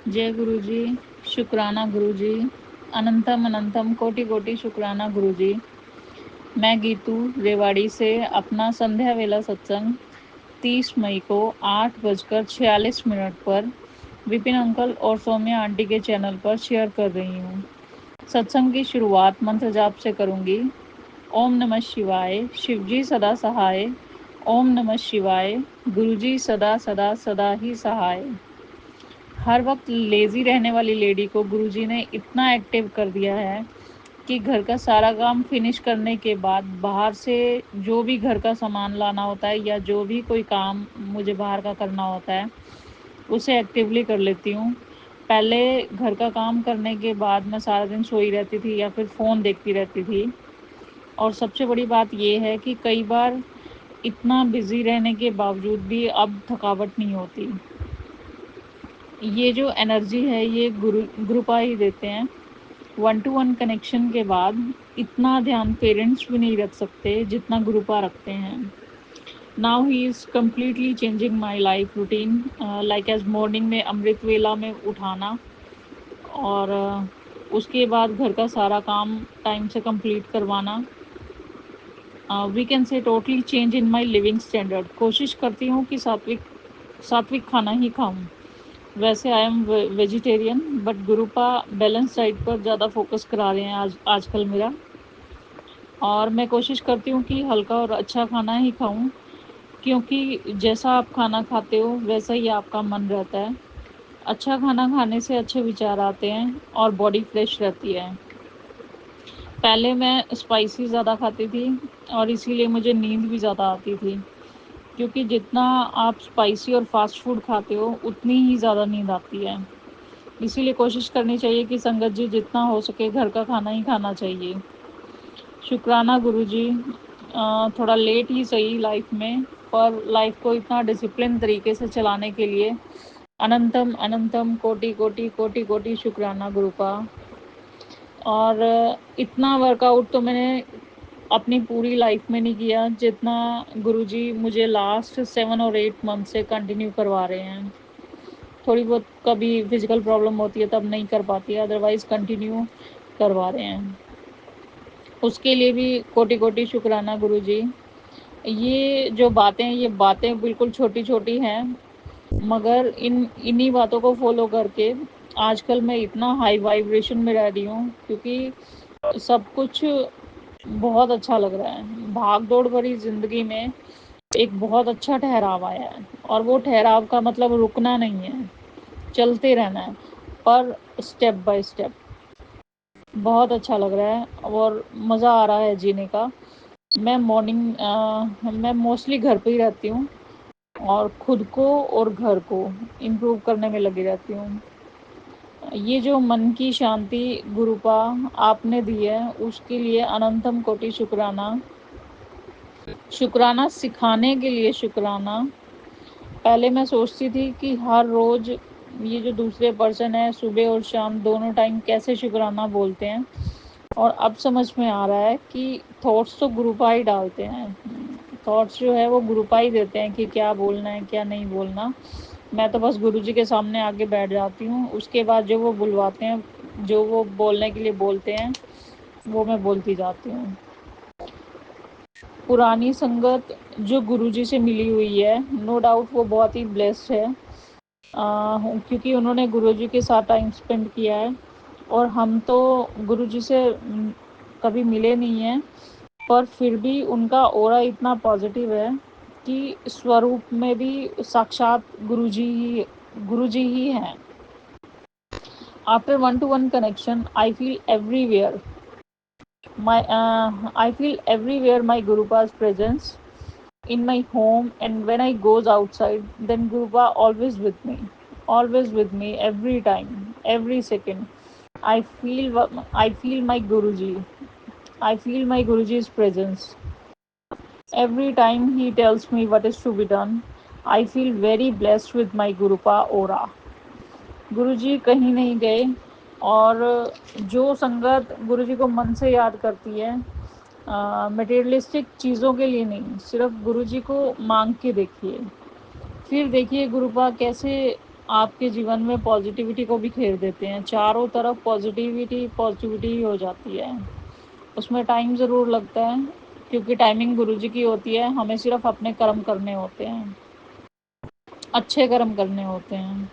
जय गुरु जी, शुक्राना गुरु जी, अनंतम अनंतम कोटि कोटि शुक्राना गुरु जी। मैं गीतू रेवाड़ी से अपना संध्या वेला सत्संग 30 मई को 8:46 पर विपिन अंकल और सौम्या आंटी के चैनल पर शेयर कर रही हूँ। सत्संग की शुरुआत मंत्र जाप से करूँगी। ओम नमः शिवाय, शिवजी सदा सहाय। ओम नमः शिवाय, गुरुजी सदा सदा सदा ही सहाय। हर वक्त लेजी रहने वाली लेडी को गुरुजी ने इतना एक्टिव कर दिया है कि घर का सारा काम फिनिश करने के बाद बाहर से जो भी घर का सामान लाना होता है या जो भी कोई काम मुझे बाहर का करना होता है उसे एक्टिवली कर लेती हूँ। पहले घर का काम करने के बाद मैं सारा दिन सोई रहती थी या फिर फ़ोन देखती रहती थी। और सबसे बड़ी बात ये है कि कई बार इतना बिज़ी रहने के बावजूद भी अब थकावट नहीं होती। ये जो एनर्जी है ये ग्रुपा ही देते हैं। 1-to-1 कनेक्शन के बाद इतना ध्यान पेरेंट्स भी नहीं रख सकते जितना ग्रुपा रखते हैं। Now he is completely changing my life routine, like as morning में अमृत वेला में उठाना और उसके बाद घर का सारा काम टाइम से कंप्लीट करवाना। We can say totally change in my living standard. कोशिश करती हूँ कि सात्विक सात्विक खाना ही खाऊं। वैसे I am vegetarian but गुरुपा balance diet पर ज़्यादा फोकस करा रहे हैं आजकल मेरा। और मैं कोशिश करती हूँ कि हल्का और अच्छा खाना ही खाऊं, क्योंकि जैसा आप खाना खाते हो वैसा ही आपका मन रहता है। अच्छा खाना खाने से अच्छे विचार आते हैं और बॉडी फ्रेश रहती है। पहले मैं स्पाइसी ज़्यादा खाती थी और इसीलिए मुझे नींद भी ज़्यादा आती थी, क्योंकि जितना आप स्पाइसी और फास्ट फूड खाते हो उतनी ही ज़्यादा नींद आती है। इसीलिए कोशिश करनी चाहिए कि संगत जी जितना हो सके घर का खाना ही खाना चाहिए। शुक्राना गुरुजी, थोड़ा लेट ही सही लाइफ में, पर लाइफ को इतना डिसिप्लिन तरीके से चलाने के लिए अनंतम अनंतम कोटि कोटि कोटि कोटि शुक्राना गुरु का। और इतना वर्कआउट तो मैंने अपनी पूरी लाइफ में नहीं किया जितना गुरुजी मुझे लास्ट 7 और 8 मंथ से कंटिन्यू करवा रहे हैं। थोड़ी बहुत कभी फिजिकल प्रॉब्लम होती है तब नहीं कर पाती है, अदरवाइज कंटिन्यू करवा रहे हैं। उसके लिए भी कोटि कोटि शुक्राना गुरुजी। ये जो बातें ये बातें बिल्कुल छोटी छोटी हैं, मगर इन्हीं बातों को फॉलो करके आजकल मैं इतना हाई वाइब्रेशन में रह रही हूँ, क्योंकि सब कुछ बहुत अच्छा लग रहा है। भाग दौड़ भरी ज़िंदगी में एक बहुत अच्छा ठहराव आया है, और वो ठहराव का मतलब रुकना नहीं है, चलते रहना है, पर स्टेप बाय स्टेप। बहुत अच्छा लग रहा है और मज़ा आ रहा है जीने का। मैं मोस्टली घर पे ही रहती हूँ और खुद को और घर को इम्प्रूव करने में लगी रहती हूँ। ये जो मन की शांति गुरुपा आपने दी है उसके लिए अनंतम कोटि शुक्राना। शुक्राना सिखाने के लिए शुक्राना। पहले मैं सोचती थी कि हर रोज़ ये जो दूसरे पर्सन है सुबह और शाम दोनों टाइम कैसे शुक्राना बोलते हैं, और अब समझ में आ रहा है कि थॉट्स तो ग्रुपा ही डालते हैं। थॉट्स जो है वो ग्रुपा ही देते हैं कि क्या बोलना है क्या नहीं बोलना। मैं तो बस गुरुजी के सामने आके बैठ जाती हूँ, उसके बाद जो वो बुलवाते हैं जो वो बोलने के लिए बोलते हैं वो मैं बोलती जाती हूँ। पुरानी संगत जो गुरुजी से मिली हुई है, नो डाउट वो बहुत ही ब्लेस्ड है, क्योंकि उन्होंने गुरुजी के साथ टाइम स्पेंड किया है। और हम तो गुरुजी से कभी मिले नहीं हैं, पर फिर भी उनका ऑरा इतना पॉजिटिव है कि स्वरूप में भी साक्षात गुरुजी ही हैं। After 1-to-1 connection I feel everywhere my Gurupa's presence, in my home and when I goes outside, then Gurupa always with me every time, every second. I feel my Guruji. I feel my Guruji's presence. Every time he tells me what is to be done, I feel very blessed with my Gurupa aura. गुरुजी कहीं नहीं गए, और जो संगत गुरुजी को मन से याद करती है, मटेरियलिस्टिक चीज़ों के लिए नहीं, सिर्फ गुरुजी को मांग के देखिए, फिर देखिए गुरुपा कैसे आपके जीवन में पॉजिटिविटी को बिखेर देते हैं। चारों तरफ पॉजिटिविटी पॉजिटिविटी ही हो जाती है। उसमें टाइम ज़रूर लगता है, क्योंकि टाइमिंग गुरुजी की होती है। हमें सिर्फ अपने कर्म करने होते हैं, अच्छे कर्म करने होते हैं।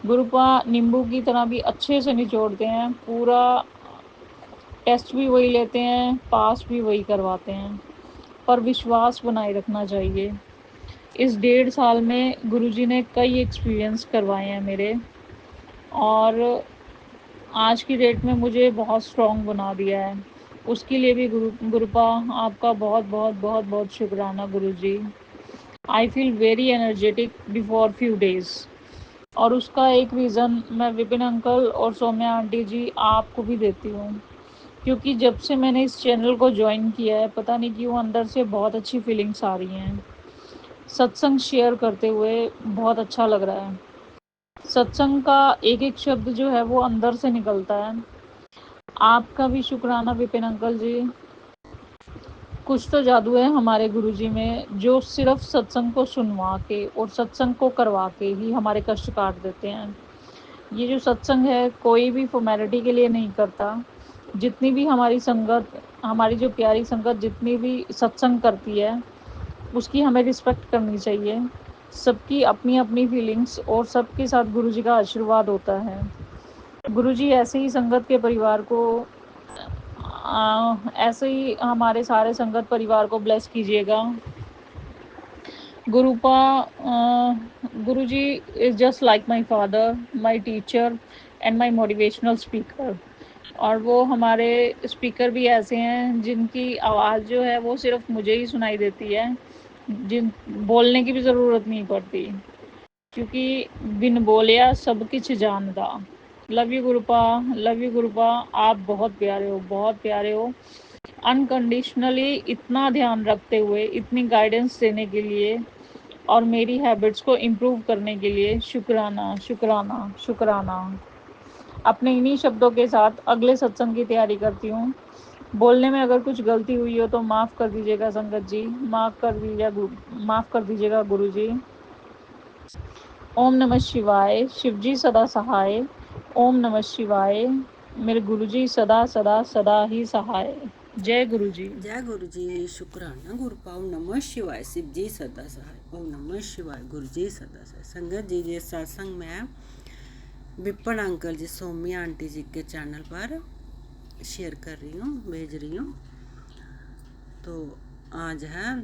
गुरुपा नींबू की तरह भी अच्छे से निचोड़ते हैं। पूरा टेस्ट भी वही लेते हैं, पास भी वही करवाते हैं, पर विश्वास बनाए रखना चाहिए। इस 1.5 साल में गुरुजी ने कई एक्सपीरियंस करवाए हैं मेरे, और आज की डेट में मुझे बहुत स्ट्रॉन्ग बना दिया है। उसके लिए भी गुरुपा आपका बहुत बहुत बहुत बहुत शुक्राना Guruji. I feel very energetic before few days. और उसका एक रीज़न मैं विपिन अंकल और सौम्या आंटी जी आपको भी देती हूँ, क्योंकि जब से मैंने इस चैनल को ज्वाइन किया है, पता नहीं क्यों अंदर से बहुत अच्छी फीलिंग्स आ रही हैं। सत्संग शेयर करते हुए बहुत अच्छा लग रहा है। सत्संग का एक एक शब्द जो है वो अंदर से निकलता है। आपका भी शुक्राना विपिन अंकल जी। कुछ तो जादू है हमारे गुरुजी में, जो सिर्फ सत्संग को सुनवा के और सत्संग को करवा के ही हमारे कष्ट काट देते हैं। ये जो सत्संग है कोई भी फॉर्मेलिटी के लिए नहीं करता। जितनी भी हमारी संगत, हमारी जो प्यारी संगत जितनी भी सत्संग करती है, उसकी हमें रिस्पेक्ट करनी चाहिए। सबकी अपनी अपनी फीलिंग्स, और सबके साथ गुरुजी का आशीर्वाद होता है। गुरुजी ऐसे ही संगत के परिवार को ऐसे ही हमारे सारे संगत परिवार को ब्लेस कीजिएगा। Gurupa Guruji is just like my father, my teacher and my motivational speaker. और वो हमारे स्पीकर भी ऐसे हैं जिनकी आवाज़ जो है वो सिर्फ मुझे ही सुनाई देती है, जिन बोलने की भी ज़रूरत नहीं पड़ती, क्योंकि बिन बोलिया सब कुछ जानदा। Love you Gurupa, love you Gurupa. आप बहुत प्यारे हो, बहुत प्यारे हो। अनकंडीशनली इतना ध्यान रखते हुए, इतनी गाइडेंस देने के लिए और मेरी हैबिट्स को इम्प्रूव करने के लिए शुक्राना शुक्राना शुक्राना। अपने इन्हीं शब्दों के साथ अगले सत्संग की तैयारी करती हूँ। बोलने में अगर कुछ गलती हुई हो तो माफ़ कर दीजिएगा संगत जी, माफ़ कर दीजिएगा गुरु जी। ओम नमः शिवाय। शिवजी सदा सहाय। ओम नमः शिवाय। मेरे गुरुजी सदा सदा सदा ही सहाय। जय गुरुजी। जय गुरु जी। शुक्राना गुरुपा। ओम नमः शिवाय। शिव जी सदा सहाय। ओम नमः शिवाय। गुरु जी सदा सहाय। संगत जी, ये सत्संग मैं विपिन अंकल जी, सौम्या आंटी जी के चैनल पर शेयर कर रही हूँ, भेज रही हूँ। तो आज है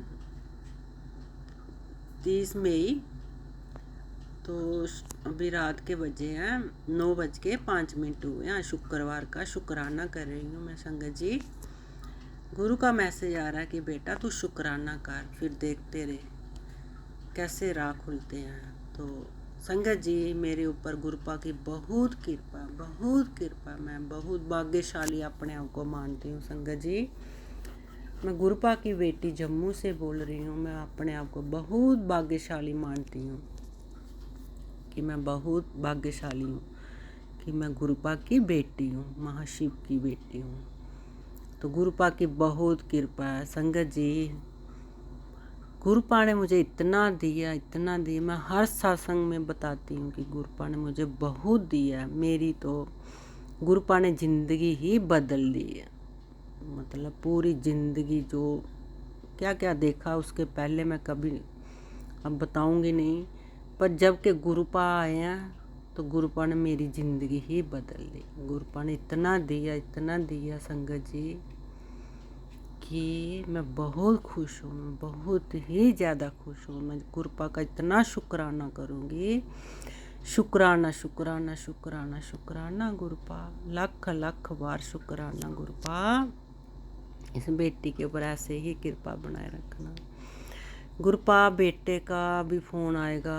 30 मई। तो अभी रात के बजे हैं 9:05 हुए हैं। शुक्रवार का शुक्राना कर रही हूँ मैं संगत जी। गुरु का मैसेज आ रहा है कि बेटा तू शुक्राना कर, फिर देखते रहे कैसे राह खुलते हैं। तो संगत जी, मेरे ऊपर गुरुपा की बहुत कृपा, बहुत कृपा। मैं बहुत भाग्यशाली अपने आप को मानती हूँ संगत जी। मैं गुरुपा की बेटी जम्मू से बोल रही हूँ। मैं अपने आप को बहुत भाग्यशाली मानती हूँ कि मैं बहुत भाग्यशाली हूँ कि मैं गुरुपा की बेटी हूँ, महाशिव की बेटी हूँ। तो गुरुपा की बहुत कृपा है संगत जी। गुरुपा ने मुझे इतना दिया, इतना दिया। मैं हर सत्संग में बताती हूँ कि गुरुपा ने मुझे बहुत दिया है। मेरी तो गुरुपा ने ज़िंदगी ही बदल दी है। मतलब पूरी ज़िंदगी जो क्या क्या देखा उसके पहले मैं कभी अब बताऊँगी नहीं, पर जब के गुरुपा आए हैं तो गुरुपा ने मेरी ज़िंदगी ही बदल दी। गुरुपा ने इतना दिया संगत जी कि मैं बहुत खुश हूँ। मैं बहुत ही ज़्यादा खुश हूँ। मैं गुरुपा का इतना शुक्राना करूँगी। शुक्राना शुक्राना शुक्राना शुक्राना गुरुपा, लख लख बार शुक्राना गुरुपा। इस बेटी के ऊपर ऐसे ही कृपा बनाए रखना गुरुपा। बेटे का भी फ़ोन आएगा,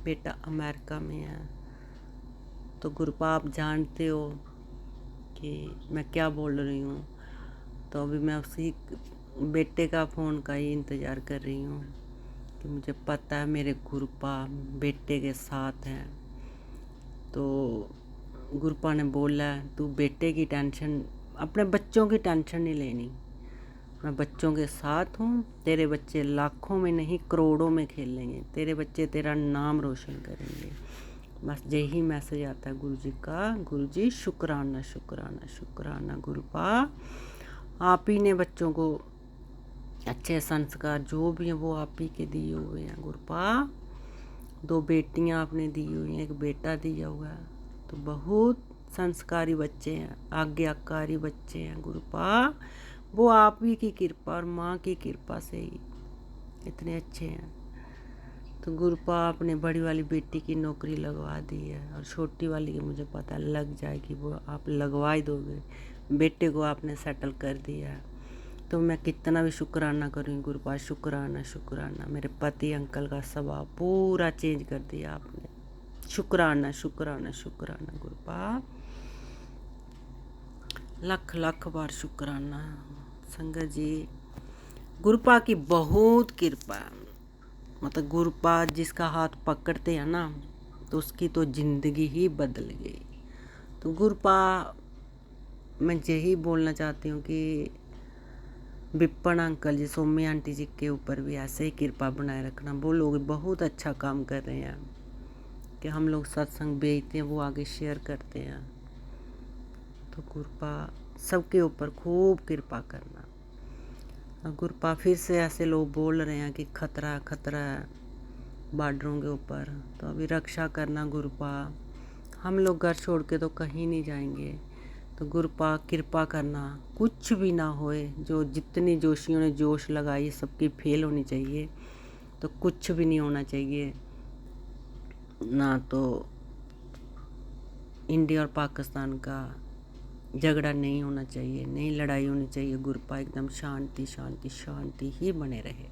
बेटा अमेरिका में है। तो गुरुपा आप जानते हो कि मैं क्या बोल रही हूँ। तो अभी मैं उसी बेटे का फ़ोन का ही इंतज़ार कर रही हूँ कि मुझे पता है मेरे गुरुपा बेटे के साथ हैं। तो गुरुपा ने बोला तू बेटे की टेंशन, अपने बच्चों की टेंशन नहीं लेनी, मैं बच्चों के साथ हूँ। तेरे बच्चे लाखों में नहीं करोड़ों में खेलेंगे, तेरे बच्चे तेरा नाम रोशन करेंगे। बस यही मैसेज आता है गुरु जी का। गुरु जी शुक्राना शुक्राना शुक्राना गुरुपा, आप ही ने बच्चों को अच्छे संस्कार जो भी हैं वो आप ही के दिए हुए हैं गुरुपा। 2 बेटियां आपने दी हुई हैं, 1 बेटा दिया हुआ है, तो बहुत संस्कारी बच्चे हैं, आज्ञाकारी बच्चे हैं गुरुपा। वो आप ही की कृपा और माँ की कृपा से ही इतने अच्छे हैं। तो गुरुपा आपने बड़ी वाली बेटी की नौकरी लगवा दी है, और छोटी वाली की मुझे पता लग जाएगी, वो आप लगवा ही दोगे। बेटे को आपने सेटल कर दिया है, तो मैं कितना भी शुक्राना करूँगी गुरुपा। शुक्राना शुक्राना, मेरे पति अंकल का स्वभाव पूरा चेंज कर दिया आपने। शुक्राना शुक्राना शुक्राना गुरुपा, लख लख बार शुक्राना। संगत जी, गुरुपा की बहुत कृपा है। मतलब गुरुपा जिसका हाथ पकड़ते हैं ना, तो उसकी तो ज़िंदगी ही बदल गई। तो गुरुपा, मैं यही बोलना चाहती हूँ कि विपन अंकल जी, सोमी आंटी जी के ऊपर भी ऐसे ही कृपा बनाए रखना। वो लोग बहुत अच्छा काम कर रहे हैं कि हम लोग सत्संग भेजते हैं, वो आगे शेयर करते हैं। तो गुरुपा सबके ऊपर खूब कृपा करना। और गुरुपा फिर से ऐसे लोग बोल रहे हैं कि खतरा खतरा है बॉर्डरों के ऊपर, तो अभी रक्षा करना गुरुपा। हम लोग घर छोड़ के तो कहीं नहीं जाएंगे, तो गुरुपा कृपा करना कुछ भी ना होए। जो जितनी जोशियों ने जोश लगाई सबकी फेल होनी चाहिए, तो कुछ भी नहीं होना चाहिए ना। तो इंडिया और पाकिस्तान का झगड़ा नहीं होना चाहिए, नहीं लड़ाई होनी चाहिए गुरुपा। एकदम शांति शांति शांति ही बने रहे।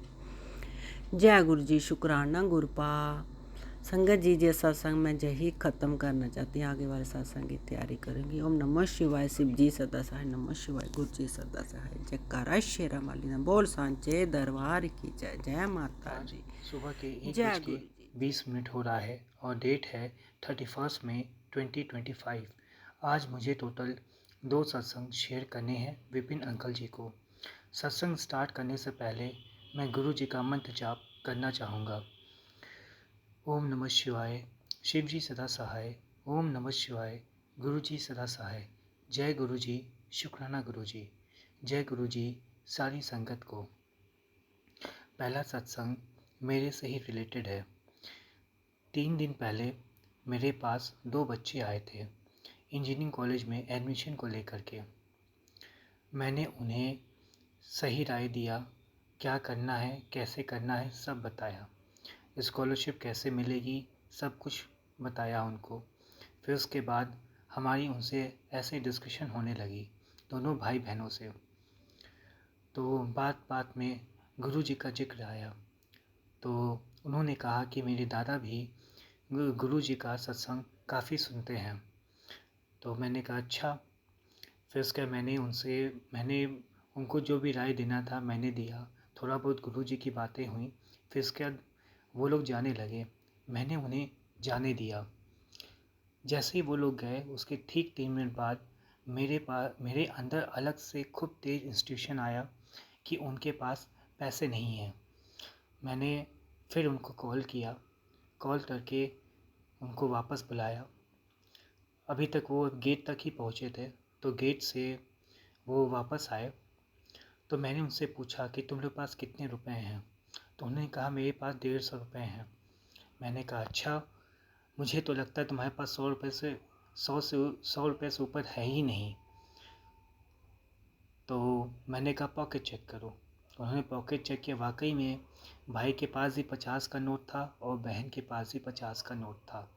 जय गुरु जी, शुक्राना गुरुपा। संगत जी, ये सत्संग मैं यही ख़त्म करना चाहती हूँ, आगे वाले सत्संग की तैयारी करूँगी। ओम नमः शिवाय, शिव जी सदा सहाय, नमः शिवाय, गुरु जी सदा सहाय। जयकारा शेरा माली ना बोल सांचे दरबार की जय। जय माता आज दी। सुबह के 1 जय बज के गुरु जी। 20 मिनट हो रहा है और डेट है 31 मई 2025। आज मुझे टोटल 2 सत्संग शेयर करने हैं विपिन अंकल जी को। सत्संग स्टार्ट करने से पहले मैं गुरु जी का मंत्र जाप करना चाहूँगा। ओम नमः शिवाय, शिव जी सदा सहाय। ओम नमः शिवाय, गुरु जी सदा सहाय। जय गुरु जी, शुक्राना गुरु जी। जय गुरु जी सारी संगत को। पहला सत्संग मेरे से ही रिलेटेड है। 3 दिन पहले मेरे पास 2 बच्चे आए थे इंजीनियरिंग कॉलेज में एडमिशन को लेकर के। मैंने उन्हें सही राय दिया, क्या करना है कैसे करना है सब बताया, स्कॉलरशिप कैसे मिलेगी सब कुछ बताया उनको। फिर उसके बाद हमारी उनसे ऐसे डिस्कशन होने लगी, दोनों भाई बहनों से। तो बात बात में गुरु जी का जिक्र आया, तो उन्होंने कहा कि मेरे दादा भी गुरु जी का सत्संग काफ़ी सुनते हैं। तो मैंने कहा अच्छा। फिर उसके मैंने उनको जो भी राय देना था मैंने दिया। थोड़ा बहुत गुरु जी की बातें हुई। फिर उसके बाद वो लोग जाने लगे, मैंने उन्हें जाने दिया। जैसे ही वो लोग गए उसके ठीक 3 मिनट बाद मेरे अंदर अलग से खूब तेज इंस्टीट्यूशन आया कि उनके पास पैसे नहीं हैं। मैंने फिर उनको कॉल किया, कॉल करके उनको वापस बुलाया। अभी तक वो गेट तक ही पहुँचे थे, तो गेट से वो वापस आए। तो मैंने उनसे पूछा कि तुम लोग पास कितने रुपए हैं। तो उन्होंने कहा मेरे पास 150 रुपये हैं। मैंने कहा अच्छा, मुझे तो लगता है तुम्हारे पास 100 रुपये से ऊपर है ही नहीं। तो मैंने कहा पॉकेट चेक करो। उन्होंने पॉकेट चेक किया, वाकई में भाई के पास भी 50 का नोट था और बहन के पास भी 50 का नोट था।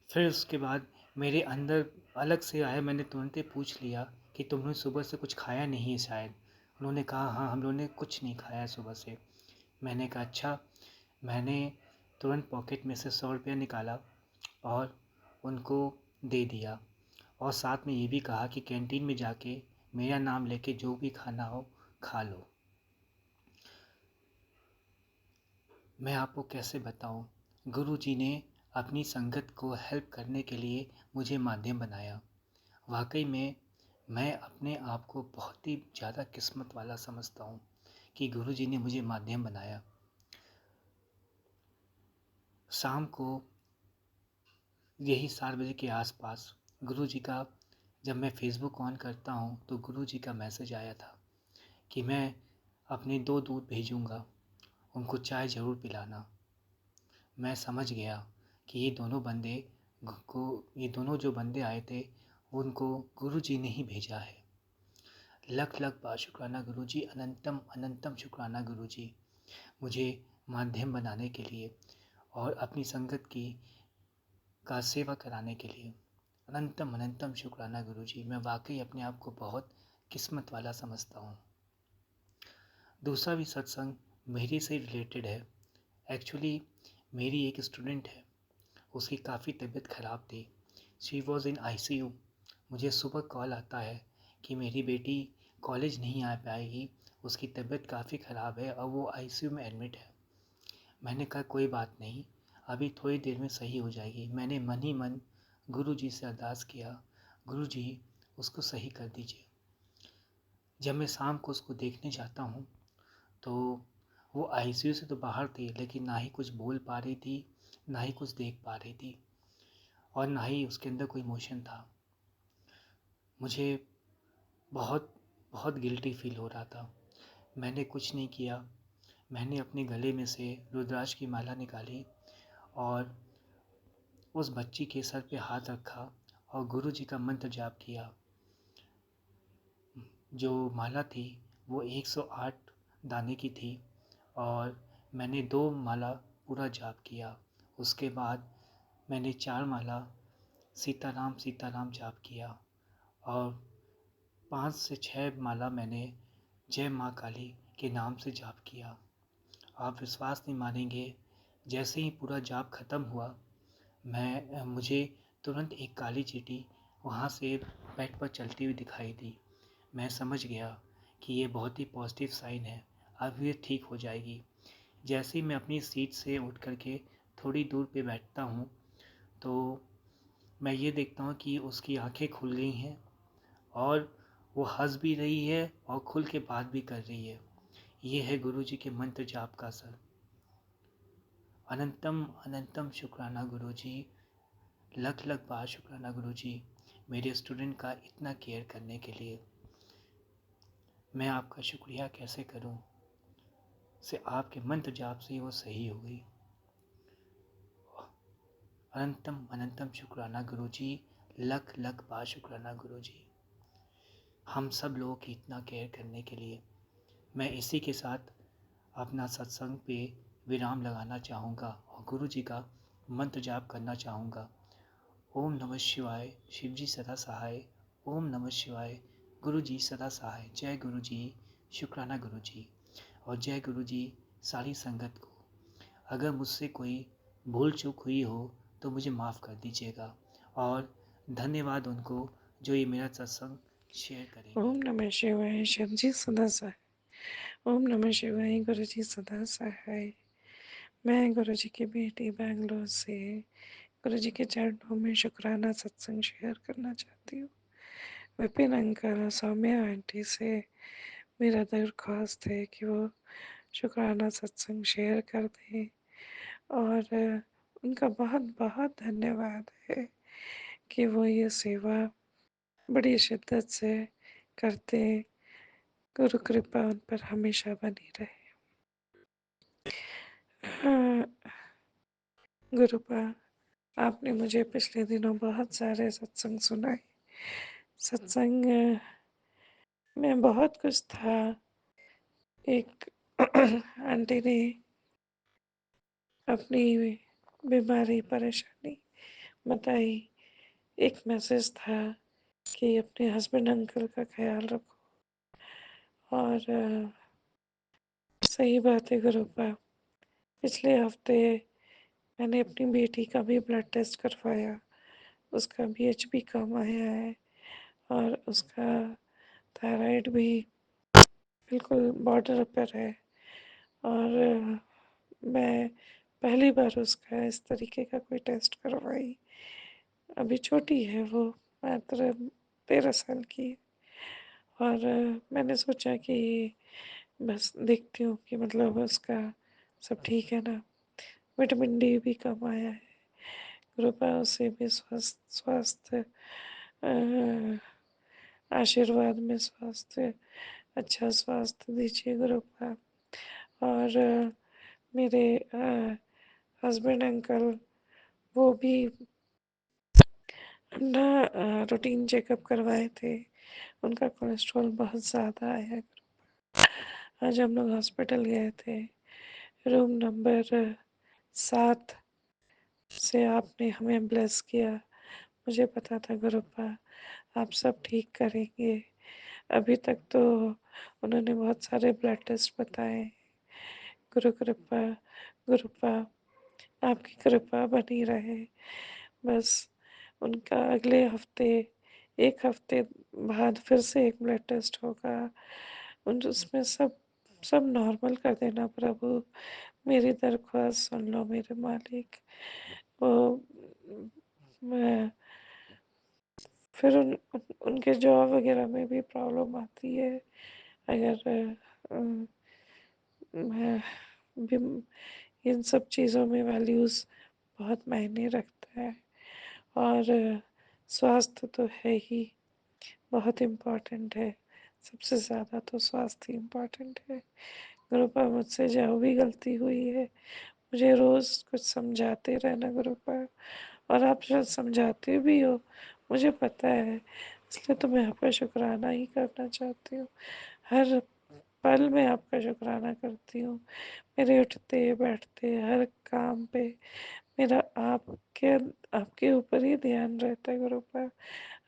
फिर उसके बाद मेरे अंदर अलग से आया, मैंने तुरंत ही पूछ लिया कि तुमने सुबह से कुछ खाया नहीं है शायद। उन्होंने कहा हाँ, हम लोगों ने कुछ नहीं खाया है सुबह से। मैंने कहा अच्छा। मैंने तुरंत पॉकेट में से 100 रुपया निकाला और उनको दे दिया, और साथ में ये भी कहा कि कैंटीन में जाके मेरा नाम लेके जो भी खाना हो खा लो। मैं आपको कैसे बताऊं, गुरु जी ने अपनी संगत को हेल्प करने के लिए मुझे माध्यम बनाया। वाकई में मैं अपने आप को बहुत ही ज़्यादा किस्मत वाला समझता हूँ कि गुरुजी ने मुझे माध्यम बनाया। शाम को यही 7 बजे के आसपास गुरुजी का, जब मैं फ़ेसबुक ऑन करता हूँ तो गुरुजी का मैसेज आया था कि मैं अपने 2 दूत भेजूँगा, उनको चाय ज़रूर पिलाना। मैं समझ गया कि ये दोनों जो बंदे आए थे उनको गुरुजी ने ही भेजा है। लख लख बार शुक्राना गुरुजी, अनंतम अनंतम शुक्राना गुरुजी, मुझे माध्यम बनाने के लिए और अपनी संगत की का सेवा कराने के लिए। अनंतम अनंतम शुक्राना गुरुजी, मैं वाकई अपने आप को बहुत किस्मत वाला समझता हूँ। दूसरा भी सत्संग मेरे से रिलेटेड है। एक्चुअली मेरी एक स्टूडेंट है, उसकी काफ़ी तबीयत ख़राब थी। She was in ICU। मुझे सुबह कॉल आता है कि मेरी बेटी कॉलेज नहीं आ पाएगी, उसकी तबीयत काफ़ी ख़राब है और वो ICU में एडमिट है। मैंने कहा कोई बात नहीं, अभी थोड़ी देर में सही हो जाएगी। मैंने मन ही मन गुरुजी से अरदास किया, गुरुजी उसको सही कर दीजिए। जब मैं शाम को उसको देखने जाता हूँ तो वो ICU से तो बाहर थी, लेकिन ना ही कुछ बोल पा रही थी, ना ही कुछ देख पा रही थी और ना ही उसके अंदर कोई इमोशन था। मुझे बहुत बहुत गिल्टी फील हो रहा था। मैंने कुछ नहीं किया। मैंने अपने गले में से रुद्राक्ष की माला निकाली और उस बच्ची के सर पे हाथ रखा और गुरुजी का मंत्र जाप किया। जो माला थी वो 108 दाने की थी और मैंने 2 माला पूरा जाप किया। उसके बाद मैंने 4 माला सीताराम सीताराम जाप किया और 5 से 6 माला मैंने जय माँ काली के नाम से जाप किया। आप विश्वास नहीं मानेंगे, जैसे ही पूरा जाप खत्म हुआ मुझे तुरंत एक काली चींटी वहाँ से बेड पर चलती हुई दिखाई दी। मैं समझ गया कि ये बहुत ही पॉजिटिव साइन है, अब ये ठीक हो जाएगी। जैसे ही मैं अपनी सीट से उठ कर के थोड़ी दूर पे बैठता हूँ तो मैं ये देखता हूँ कि उसकी आंखें खुल गई हैं और वो हंस भी रही है और खुल के बात भी कर रही है। ये है गुरुजी के मंत्र जाप का असर। अनंतम अनंतम शुक्राना गुरुजी, लख लख बार शुक्राना गुरुजी, मेरे स्टूडेंट का इतना केयर करने के लिए। मैं आपका शुक्रिया कैसे करूं, से आपके मंत्र जाप से ही वो सही हो गई। अनंतम अनंतम शुक्राना गुरुजी, लख लख बार शुक्राना गुरुजी, हम सब लोगों की इतना केयर करने के लिए। मैं इसी के साथ अपना सत्संग पे विराम लगाना चाहूँगा और गुरुजी का मंत्र जाप करना चाहूँगा। ओम नमः शिवाय, शिव जी सदा सहाय। ओम नमः शिवाय, गुरु जी सदा सहाय। जय गुरु जी, शुक्राना गुरु जी और जय गुरु जी सारी संगत को। अगर मुझसे कोई भूल चूक हुई हो तो मुझे माफ़ कर दीजिएगा और धन्यवाद उनको जो ये मेरा सत्संग शेयर करेंगे। ओम नमः शिवाय, शिव जी सदा सहाय। ओम नमः शिवाय, गुरु जी सदा सहाय। मैं गुरु जी की बेटी बैंगलोर से गुरु जी के चरणों में शुक्राना सत्संग शेयर करना चाहती हूँ। विपिन अंकल, सौम्या आंटी से मेरा दरख्वास्त है कि वो शुक्राना सत्संग शेयर कर दें और उनका बहुत बहुत धन्यवाद है कि वो ये सेवा बड़ी शिद्दत से करते। गुरु कृपा उन पर हमेशा बनी रहे। हाँ, गुरुपा, आपने मुझे पिछले दिनों बहुत सारे सत्संग सुनाए। सत्संग में बहुत कुछ था। एक आंटी ने अपनी बीमारी परेशानी बताई। एक मैसेज था कि अपने हस्बैंड अंकल का ख्याल रखो और सही बात है गुरुपा। पिछले हफ्ते मैंने अपनी बेटी का भी ब्लड टेस्ट करवाया। उसका BHP कम आया है और उसका थायराइड भी बिल्कुल बॉर्डर पर है और मैं पहली बार उसका इस तरीके का कोई टेस्ट करवाई। अभी छोटी है वो, मात्र 13 साल की है, और मैंने सोचा कि बस देखती हूँ कि मतलब उसका सब ठीक है ना। विटामिन डी भी कम आया है। कृपया उसे भी स्वास्थ्य आशीर्वाद में स्वास्थ्य अच्छा स्वास्थ्य दीजिए कृपया। और मेरे हस्बैंड अंकल वो भी अपना रूटीन चेकअप करवाए थे। उनका कोलेस्ट्रॉल बहुत ज़्यादा आया। आज हम लोग हॉस्पिटल गए थे। रूम नंबर 7 से आपने हमें ब्लेस किया। मुझे पता था गुरुपा आप सब ठीक करेंगे। अभी तक तो उन्होंने बहुत सारे ब्लड टेस्ट बताए। गुरु कृपा गुरुपा आपकी कृपा बनी रहे। बस उनका अगले हफ्ते 1 हफ्ते बाद फिर से एक ब्लड टेस्ट होगा। उन उसमें सब सब नॉर्मल कर देना प्रभु। मेरी दरख्वास्त सुन लो मेरे मालिक। वो मैं फिर उनके जॉब वगैरह में भी प्रॉब्लम आती है। अगर मैं भी इन सब चीज़ों में वैल्यूज़ बहुत मायने रखता है। और स्वास्थ्य तो है ही बहुत इम्पोर्टेंट है। सबसे ज़्यादा तो स्वास्थ्य इम्पोर्टेंट है। गुरुपा मुझसे जो भी गलती हुई है मुझे रोज़ कुछ समझाते रहना गुरुपा। और आप शायद समझाते भी हो मुझे पता है। इसलिए तो मैं आपका शुक्राना ही करना चाहती हूँ। हर पल मैं आपका शुक्राना करती हूँ। मेरे उठते बैठते हर काम पे मेरा आपके आपके ऊपर ही ध्यान रहता है गुरुपा।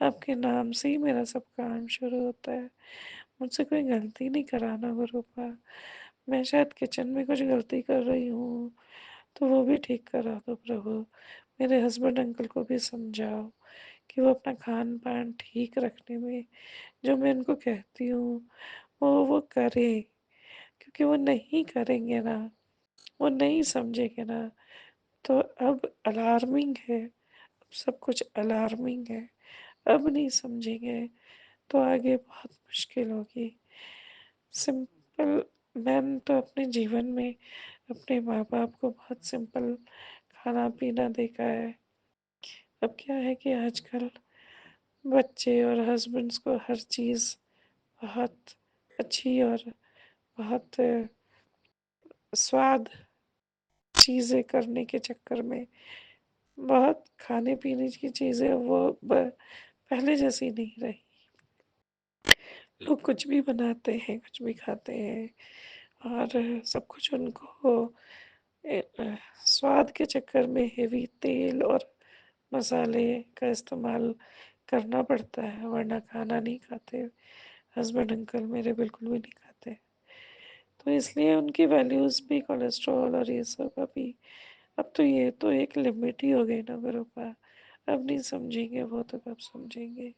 आपके नाम से ही मेरा सब काम शुरू होता है। मुझसे कोई गलती नहीं कराना गुरुपा। मैं शायद किचन में कुछ गलती कर रही हूँ तो वो भी ठीक करा दो प्रभु। मेरे हस्बैंड अंकल को भी समझाओ कि वो अपना खान पान ठीक रखने में जो मैं उनको कहती हूँ वो करें। क्योंकि वो नहीं करेंगे ना, वो नहीं समझेंगे ना, तो अब अलार्मिंग है। अब सब कुछ अलार्मिंग है। अब नहीं समझेंगे तो आगे बहुत मुश्किल होगी। सिंपल मैंने तो अपने जीवन में अपने माँ बाप को बहुत सिंपल खाना पीना देखा है। अब क्या है कि आजकल बच्चे और हस्बैंड्स को हर चीज़ बहुत अच्छी और बहुत स्वाद चीज़ें करने के चक्कर में बहुत खाने पीने की चीज़ें वो पहले जैसी नहीं रही। लोग कुछ भी बनाते हैं कुछ भी खाते हैं और सब कुछ उनको स्वाद के चक्कर में हेवी तेल और मसाले का इस्तेमाल करना पड़ता है वरना खाना नहीं खाते। हस्बैंड अंकल मेरे बिल्कुल भी नहीं खाते। तो इसलिए उनकी वैल्यूज़ भी कोलेस्ट्रॉल और ये सब अभी अब तो ये तो एक लिमिट ही हो गई ना गुरुपा। अब नहीं समझेंगे वो तो कब समझेंगे।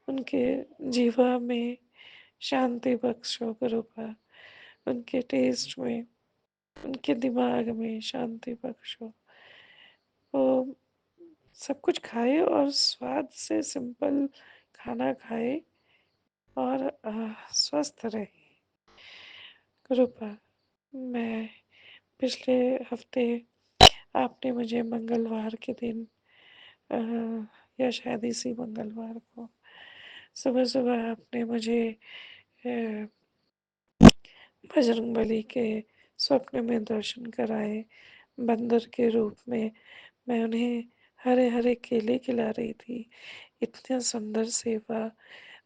उनके जीवा में शांति बख्शो गुरुपा। उनके टेस्ट में उनके दिमाग में शांति बख्शो। वो सब कुछ खाए और स्वाद से सिंपल खाना खाए और स्वस्थ रहे कृपा। मैं पिछले हफ्ते आपने मुझे मंगलवार के दिन अ, या शायद इसी मंगलवार को सुबह सुबह आपने मुझे अ, बजरंगबली के स्वप्न में दर्शन कराए। बंदर के रूप में मैं उन्हें हरे हरे केले खिला रही थी। इतनी सुंदर सेवा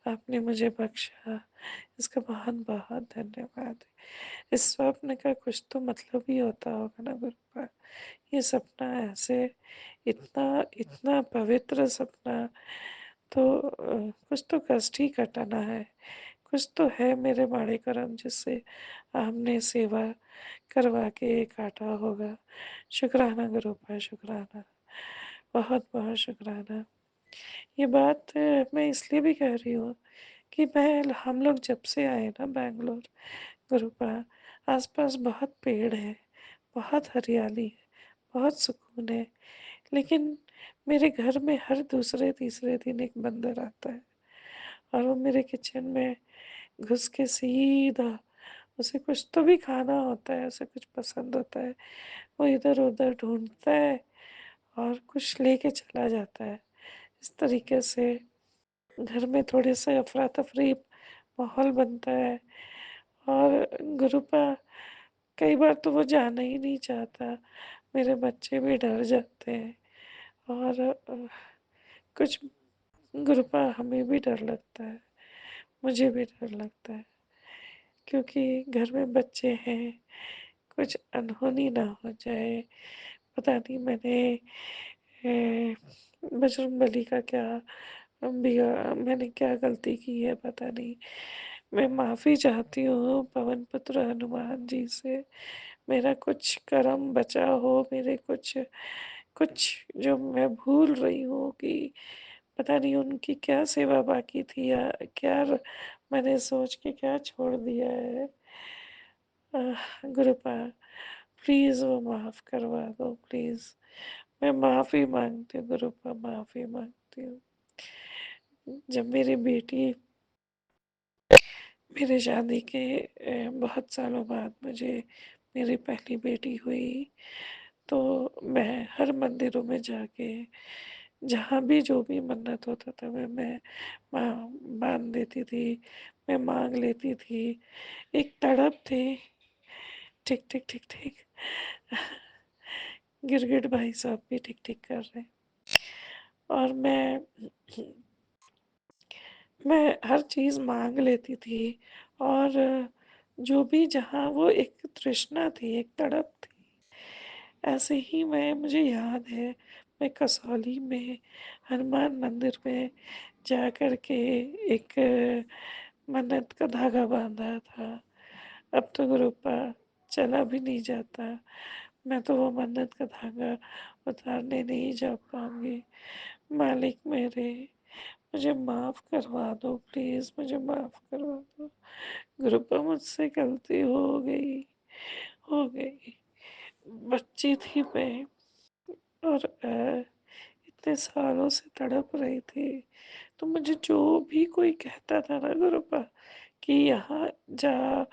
आपने मुझे बख्शा। इसका बहुत बहुत धन्यवाद। इस स्वप्न का कुछ तो मतलब ही होता होगा ना गुरुपा। ये सपना ऐसे इतना इतना पवित्र सपना तो कुछ तो कष्ट ही कटाना है। कुछ तो है मेरे माड़े करम जिससे हमने सेवा करवा के काटा होगा। शुक्राना गुरुपा शुक्राना। बहुत बहुत शुक्राना। ये बात मैं इसलिए भी कह रही हूँ कि मैं हम लोग जब से आए ना बैंगलोर गुरुपा आसपास बहुत पेड़ है बहुत हरियाली है बहुत सुकून है। लेकिन मेरे घर में हर दूसरे तीसरे दिन एक बंदर आता है और वो मेरे किचन में घुस के सीधा, उसे कुछ तो भी खाना होता है, उसे कुछ पसंद होता है, वो इधर-उधर ढूँढता है और कुछ लेके चला जाता है। इस तरीके से घर में थोड़े-से अफ़रा-तफ़री माहौल बनता है और गुरुपा कई बार तो वो जाना ही नहीं चाहता। मेरे बच्चे भी डर जाते हैं और कुछ गुरुपा हमें भी डर लगता है, मुझे भी डर लगता है क्योंकि घर में बच्चे हैं, कुछ अनहोनी ना हो जाए। पता नहीं बजरंगबली का क्या मैंने क्या गलती की है पता नहीं। मैं माफ़ी चाहती हूँ पवन पुत्र हनुमान जी से। मेरा कुछ कर्म बचा हो, मेरे कुछ कुछ जो मैं भूल रही हूँ कि पता नहीं उनकी क्या सेवा बाकी थी या क्या मैंने सोच के क्या छोड़ दिया है। गुरुपा प्लीज़ वो माफ़ करवा दो प्लीज़। मैं माफ़ी माँगती हूँ गुरुपा, माफ़ी माँगती हूँ। जब मेरी बेटी मेरे शादी के बहुत सालों बाद मुझे मेरी पहली बेटी हुई, तो मैं हर मंदिरों में जाके जहाँ भी जो भी मन्नत होता था मैं बाँध देती थी, मैं माँग लेती थी। एक तड़प थी, ठीक, ठीक, ठीक, ठीक। गिरगिट भाई साहब भी ठीक, ठीक कर रहे हैं और मैं हर चीज़ माँग लेती थी और जो भी जहाँ वो एक तृष्णा थी, एक तड़प थी। ऐसे ही मुझे याद है मैं कसौली में हनुमान मंदिर में जा कर के एक मन्नत का धागा बाँधा था। अब तो गुरुपा चला भी नहीं जाता। मैं तो वो मन्नत का धागा उतारने नहीं जा पाऊँगी। मालिक मेरे मुझे माफ़ करवा दो प्लीज़, मुझे माफ़ करवा दो। गुरुपा मुझसे गलती हो गई। बच्ची थी मैं और इतने सालों से तड़प रही थी। तो मुझे जो भी कोई कहता था ना गुरुपा कि यहाँ जा,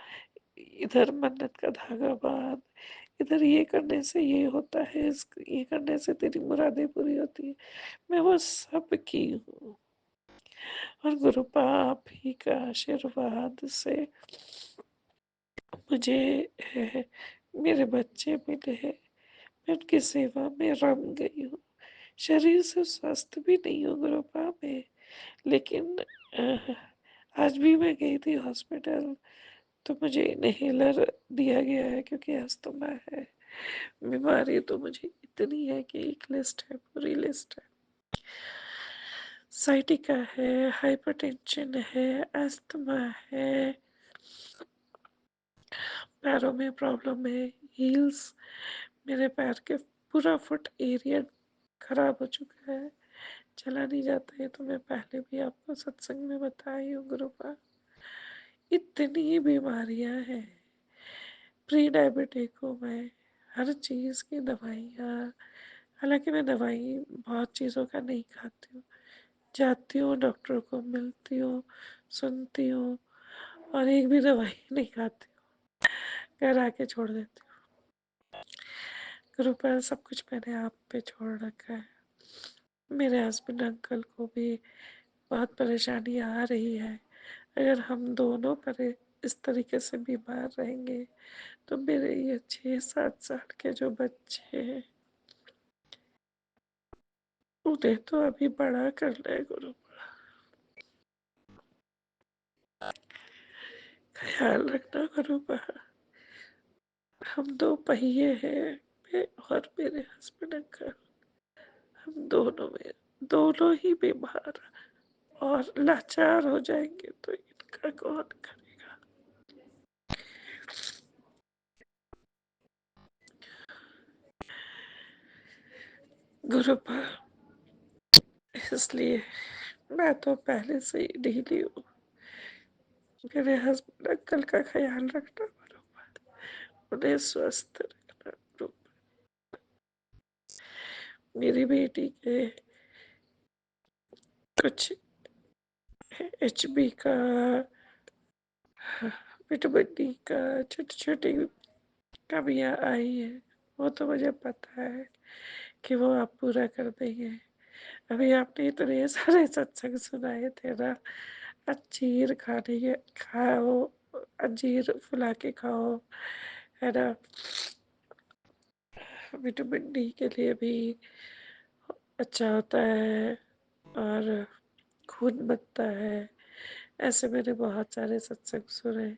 इधर मन्नत का धागा बाँध, इधर ये करने से ये होता है, ये करने से तेरी मुरादें पूरी होती है। मैं वो सब की हूँ और गुरुपा आप ही का आशीर्वाद से मुझे अ, मेरे बच्चे मिले हैं। मैं उनकी सेवा में रम गई हूँ। शरीर से स्वस्थ भी नहीं हूँ गुरुपा मैं, लेकिन आज भी मैं गई थी हॉस्पिटल तो मुझे इन्हेलर दिया गया है क्योंकि अस्थमा है। बीमारी तो मुझे इतनी है कि एक लिस्ट है, पूरी लिस्ट है। साइटिका है, हाइपरटेंशन है, अस्थमा है, पैरों में प्रॉब्लम है, हील्स मेरे पैर के पूरा फुट एरिया खराब हो चुका है, चला नहीं जाता है। तो मैं पहले भी आपको सत्संग में बताई हूँ गुरुपा, इतनी बीमारियां हैं। प्री डायबिटिक हूँ मैं, हर चीज़ की दवाइयाँ, हालांकि मैं दवाई बहुत चीज़ों का नहीं खाती हूँ, जाती हूँ डॉक्टर को मिलती हूँ, सुनती हूँ और एक भी दवाई नहीं खाती हूँ, घर आके छोड़ देती हूँ। कृपया सब कुछ मैंने आप पे छोड़ रखा है। मेरे हस्बैंड अंकल को भी बहुत परेशानी आ रही है। अगर हम दोनों पर इस तरीके से बीमार रहेंगे तो मेरे ये 6-7 साल के जो बच्चे हैं उन्हें तो अभी बड़ा करना है गुरु। ख्याल रखना गुरु बा। हम दो पहिए हैं, मैं और मेरे हस्बैंड अंकल, हम दोनों ही बीमार और लाचार हो जाएंगे तो इनका कौन करेगा। गुरु बा, इसलिए मैं तो पहले से ही ढीली हूँ। मेरे हस्बैंड अंकल का ख्याल रखना गुरु बा, उन्हें स्वस्थ रखना गुरु। मेरी बेटी के कुछ एचबी का विटामिन डी का छोटी छोटी कमियाँ आई हैं, वो तो मुझे पता है कि वो आप पूरा कर देंगे। अभी आपने इतने सारे सत्संग सुनाए थे ना, अंजीर खाने के खाओ, अंजीर फुला के खाओ, है ना, विटामिन डी के लिए भी अच्छा होता है और खून बनता है। ऐसे मैंने बहुत सारे सत्संग सुने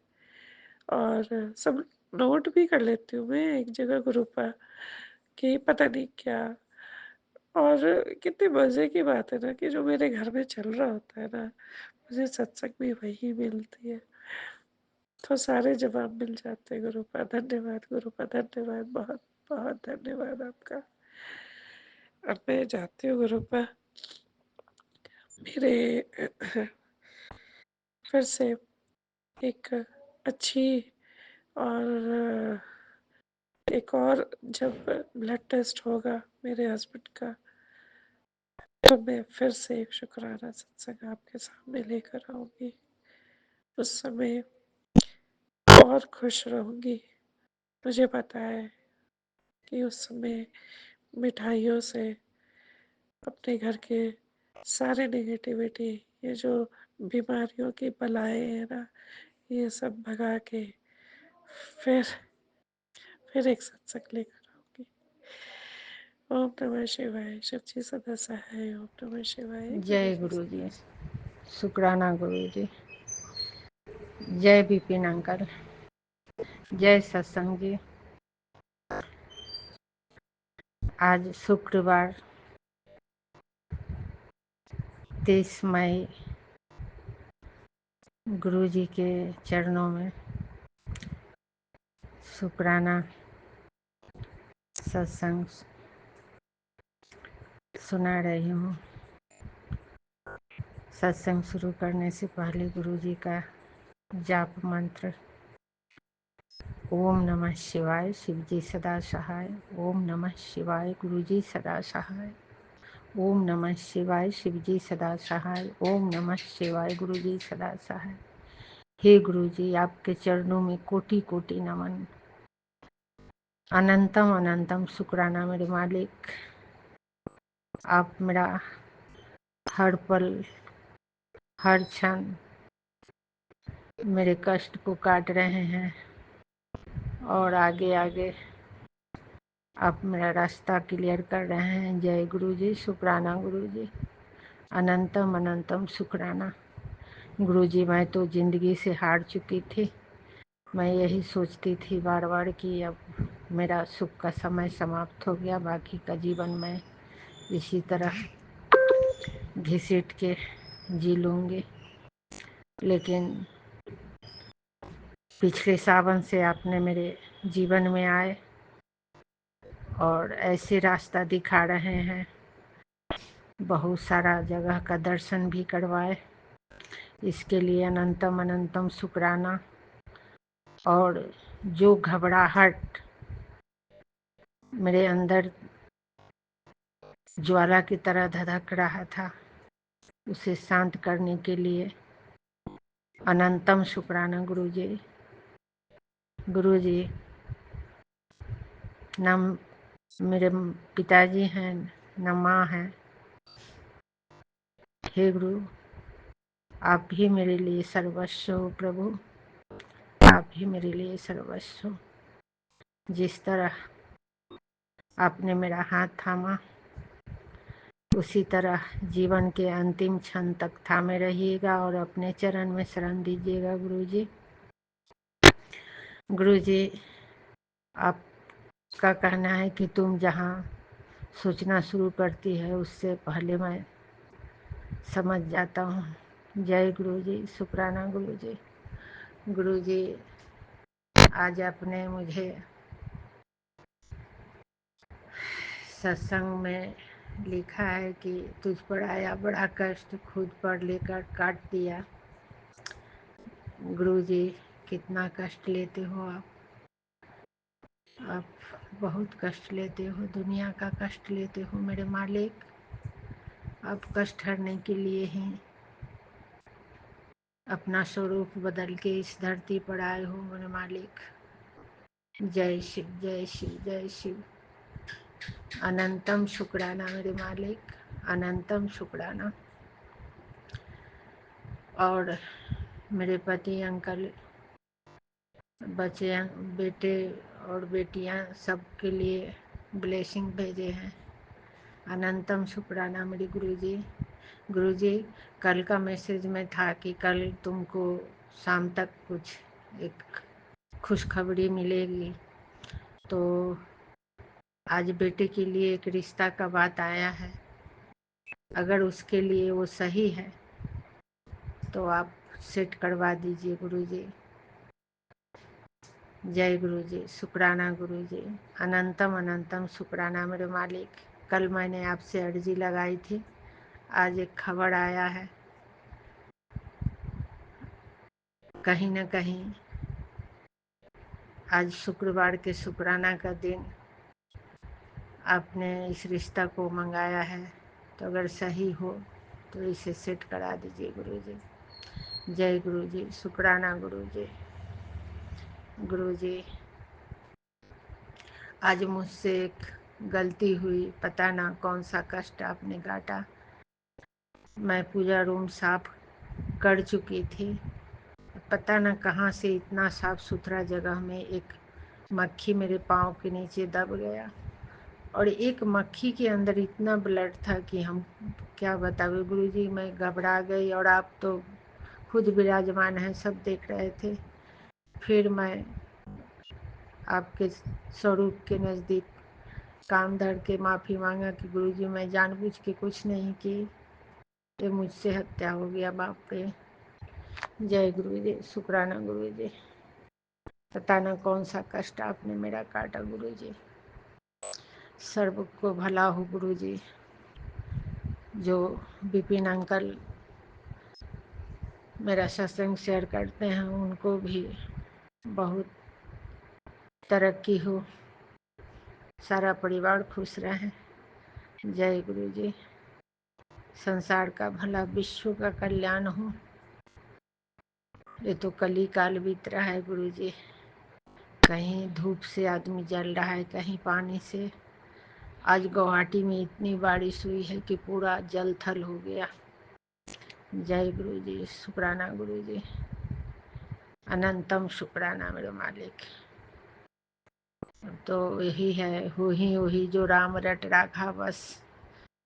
और सब नोट भी कर लेती हूँ मैं एक जगह ग्रुप पर कि पता नहीं क्या। और कितने मज़े की बात है ना कि जो मेरे घर में चल रहा होता है ना, मुझे सत्संग भी वही मिलती है, तो सारे जवाब मिल जाते हैं गुरु पर। धन्यवाद गुरु पर, धन्यवाद, बहुत बहुत धन्यवाद आपका। अब मैं जाती हूँ गुरु पर। मेरे फिर से एक अच्छी और एक और जब ब्लड टेस्ट होगा मेरे हस्बैंड का, तो मैं फिर से एक शुक्राना सत्संग आपके सामने लेकर आऊँगी। उस समय और खुश रहूँगी। मुझे पता है कि उस समय मिठाइयों से अपने घर के सारे नेगेटिविटी, ये जो बीमारियों की बलाएँ हैं ना, ये सब भगा के फिर एक सत्संग लेकर आऊँगी। ओम नमः शिवाय। शिव जी सदा सहाय। ओम नमः शिवाय। गुरु जय जी गुरु जी, सदा सहाय। शुक्राना गुरु जी। जय विपिन अंकल, जय सत्संग जी। आज शुक्रवार 23 मई गुरु जी के चरणों में शुक्राना सत्संग सुना रही हूँ। सत्संग शुरू करने से पहले गुरु जी का जाप मंत्र ओम नमः शिवाय, शिव जी सदा सहाय। ओम नमः शिवाय, गुरु जी सदा सहाय। ओम नमः शिवाय, शिव जी सदा सहाय। ओम नमः शिवाय, गुरु जी सदा सहाय। हे गुरु जी, आपके चरणों में कोटि कोटि नमन। अनंतम अनंतम शुक्राना मेरे मालिक। आप मेरा हर पल हर क्षण मेरे कष्ट को काट रहे हैं और आगे आगे आप मेरा रास्ता क्लियर कर रहे हैं। जय गुरु जी, शुक्राना गुरु जी, अनंतम अनंतम शुक्राना गुरु जी। मैं तो ज़िंदगी से हार चुकी थी। मैं यही सोचती थी बार बार कि अब मेरा सुख का समय समाप्त हो गया, बाकी का जीवन मैं इसी तरह घिसीट के जी लूँगी। लेकिन पिछले सावन से आपने मेरे जीवन में आए और ऐसे रास्ता दिखा रहे हैं, बहुत सारा जगह का दर्शन भी करवाए। इसके लिए अनंतम अनंतम शुक्राना। और जो घबराहट मेरे अंदर ज्वाला की तरह धधक रहा था, उसे शांत करने के लिए अनंतम शुक्राना गुरु जी। गुरु जी, न मेरे पिताजी हैं न माँ हैं। हे गुरु, आप ही मेरे लिए सर्वस्व हो प्रभु, आप ही मेरे लिए सर्वस्व हो। जिस तरह आपने मेरा हाथ थामा, उसी तरह जीवन के अंतिम क्षण तक थामे रहिएगा और अपने चरण में शरण दीजिएगा गुरु जी। गुरु जी, आपका कहना है कि तुम जहाँ सोचना शुरू करती है उससे पहले मैं समझ जाता हूँ। जय गुरु जी, शुक्राना गुरु जी। गुरु जी, आज आपने मुझे सत्संग में लिखा है कि तुझ पर आया बड़ा कष्ट, खुद पर लेकर काट दिया। गुरु जी, कितना कष्ट लेते हो आप बहुत कष्ट लेते हो, दुनिया का कष्ट लेते हो मेरे मालिक। आप कष्ट हरने के लिए ही अपना स्वरूप बदल के इस धरती पर आए हो मेरे मालिक। जय शिव जय शिव जय शिव। अनंतम शुक्राना मेरे मालिक, अनंतम शुक्राना। और मेरे पति, अंकल, बच्चे, बेटे और बेटियां सबके लिए ब्लेसिंग भेजे हैं। अनंतम शुक्राना मेरे गुरुजी। गुरुजी, कल का मैसेज में था कि कल तुमको शाम तक कुछ एक खुशखबरी मिलेगी, तो आज बेटे के लिए एक रिश्ता का बात आया है। अगर उसके लिए वो सही है तो आप सेट करवा दीजिए गुरुजी। जय गुरुजी, शुक्राना गुरुजी, अनंतम अनंतम शुक्राना मेरे मालिक। कल मैंने आपसे अर्जी लगाई थी, आज एक खबर आया है। कहीं न कहीं आज शुक्रवार के शुक्राना का दिन आपने इस रिश्ता को मंगाया है, तो अगर सही हो तो इसे सेट करा दीजिए गुरुजी। जय गुरुजी, शुक्राना गुरुजी। गुरुजी, आज मुझसे एक गलती हुई, पता ना कौन सा कष्ट आपने काटा। मैं पूजा रूम साफ कर चुकी थी, पता ना कहाँ से इतना साफ सुथरा जगह में एक मक्खी मेरे पाँव के नीचे दब गया, और एक मक्खी के अंदर इतना ब्लड था कि हम क्या बतावे गुरुजी। मैं घबरा गई, और आप तो खुद विराजमान हैं, सब देख रहे थे। फिर मैं आपके स्वरूप के नज़दीक कान धर के माफ़ी मांगा कि गुरुजी मैं जानबूझ के कुछ नहीं की, ये मुझसे हत्या हो गया बाप रे। जय गुरुजी, शुक्राना गुरुजी। पता ना कौन सा कष्ट आपने मेरा काटा गुरुजी। सर्व को भला हो गुरुजी। जो विपिन अंकल मेरा सत्संग शेयर करते हैं उनको भी बहुत तरक्की हो, सारा परिवार खुश रहे। जय गुरुजी। संसार का भला, विश्व का कल्याण हो। ये तो कली काल बीत रहा है गुरुजी, कहीं धूप से आदमी जल रहा है, कहीं पानी से। आज गुवाहाटी में इतनी बारिश हुई है कि पूरा जल थल हो गया। जय गुरुजी, शुक्राना गुरुजी, अनंतम शुक्राना मेरे मालिक। तो यही है, वही जो राम रट राखा बस।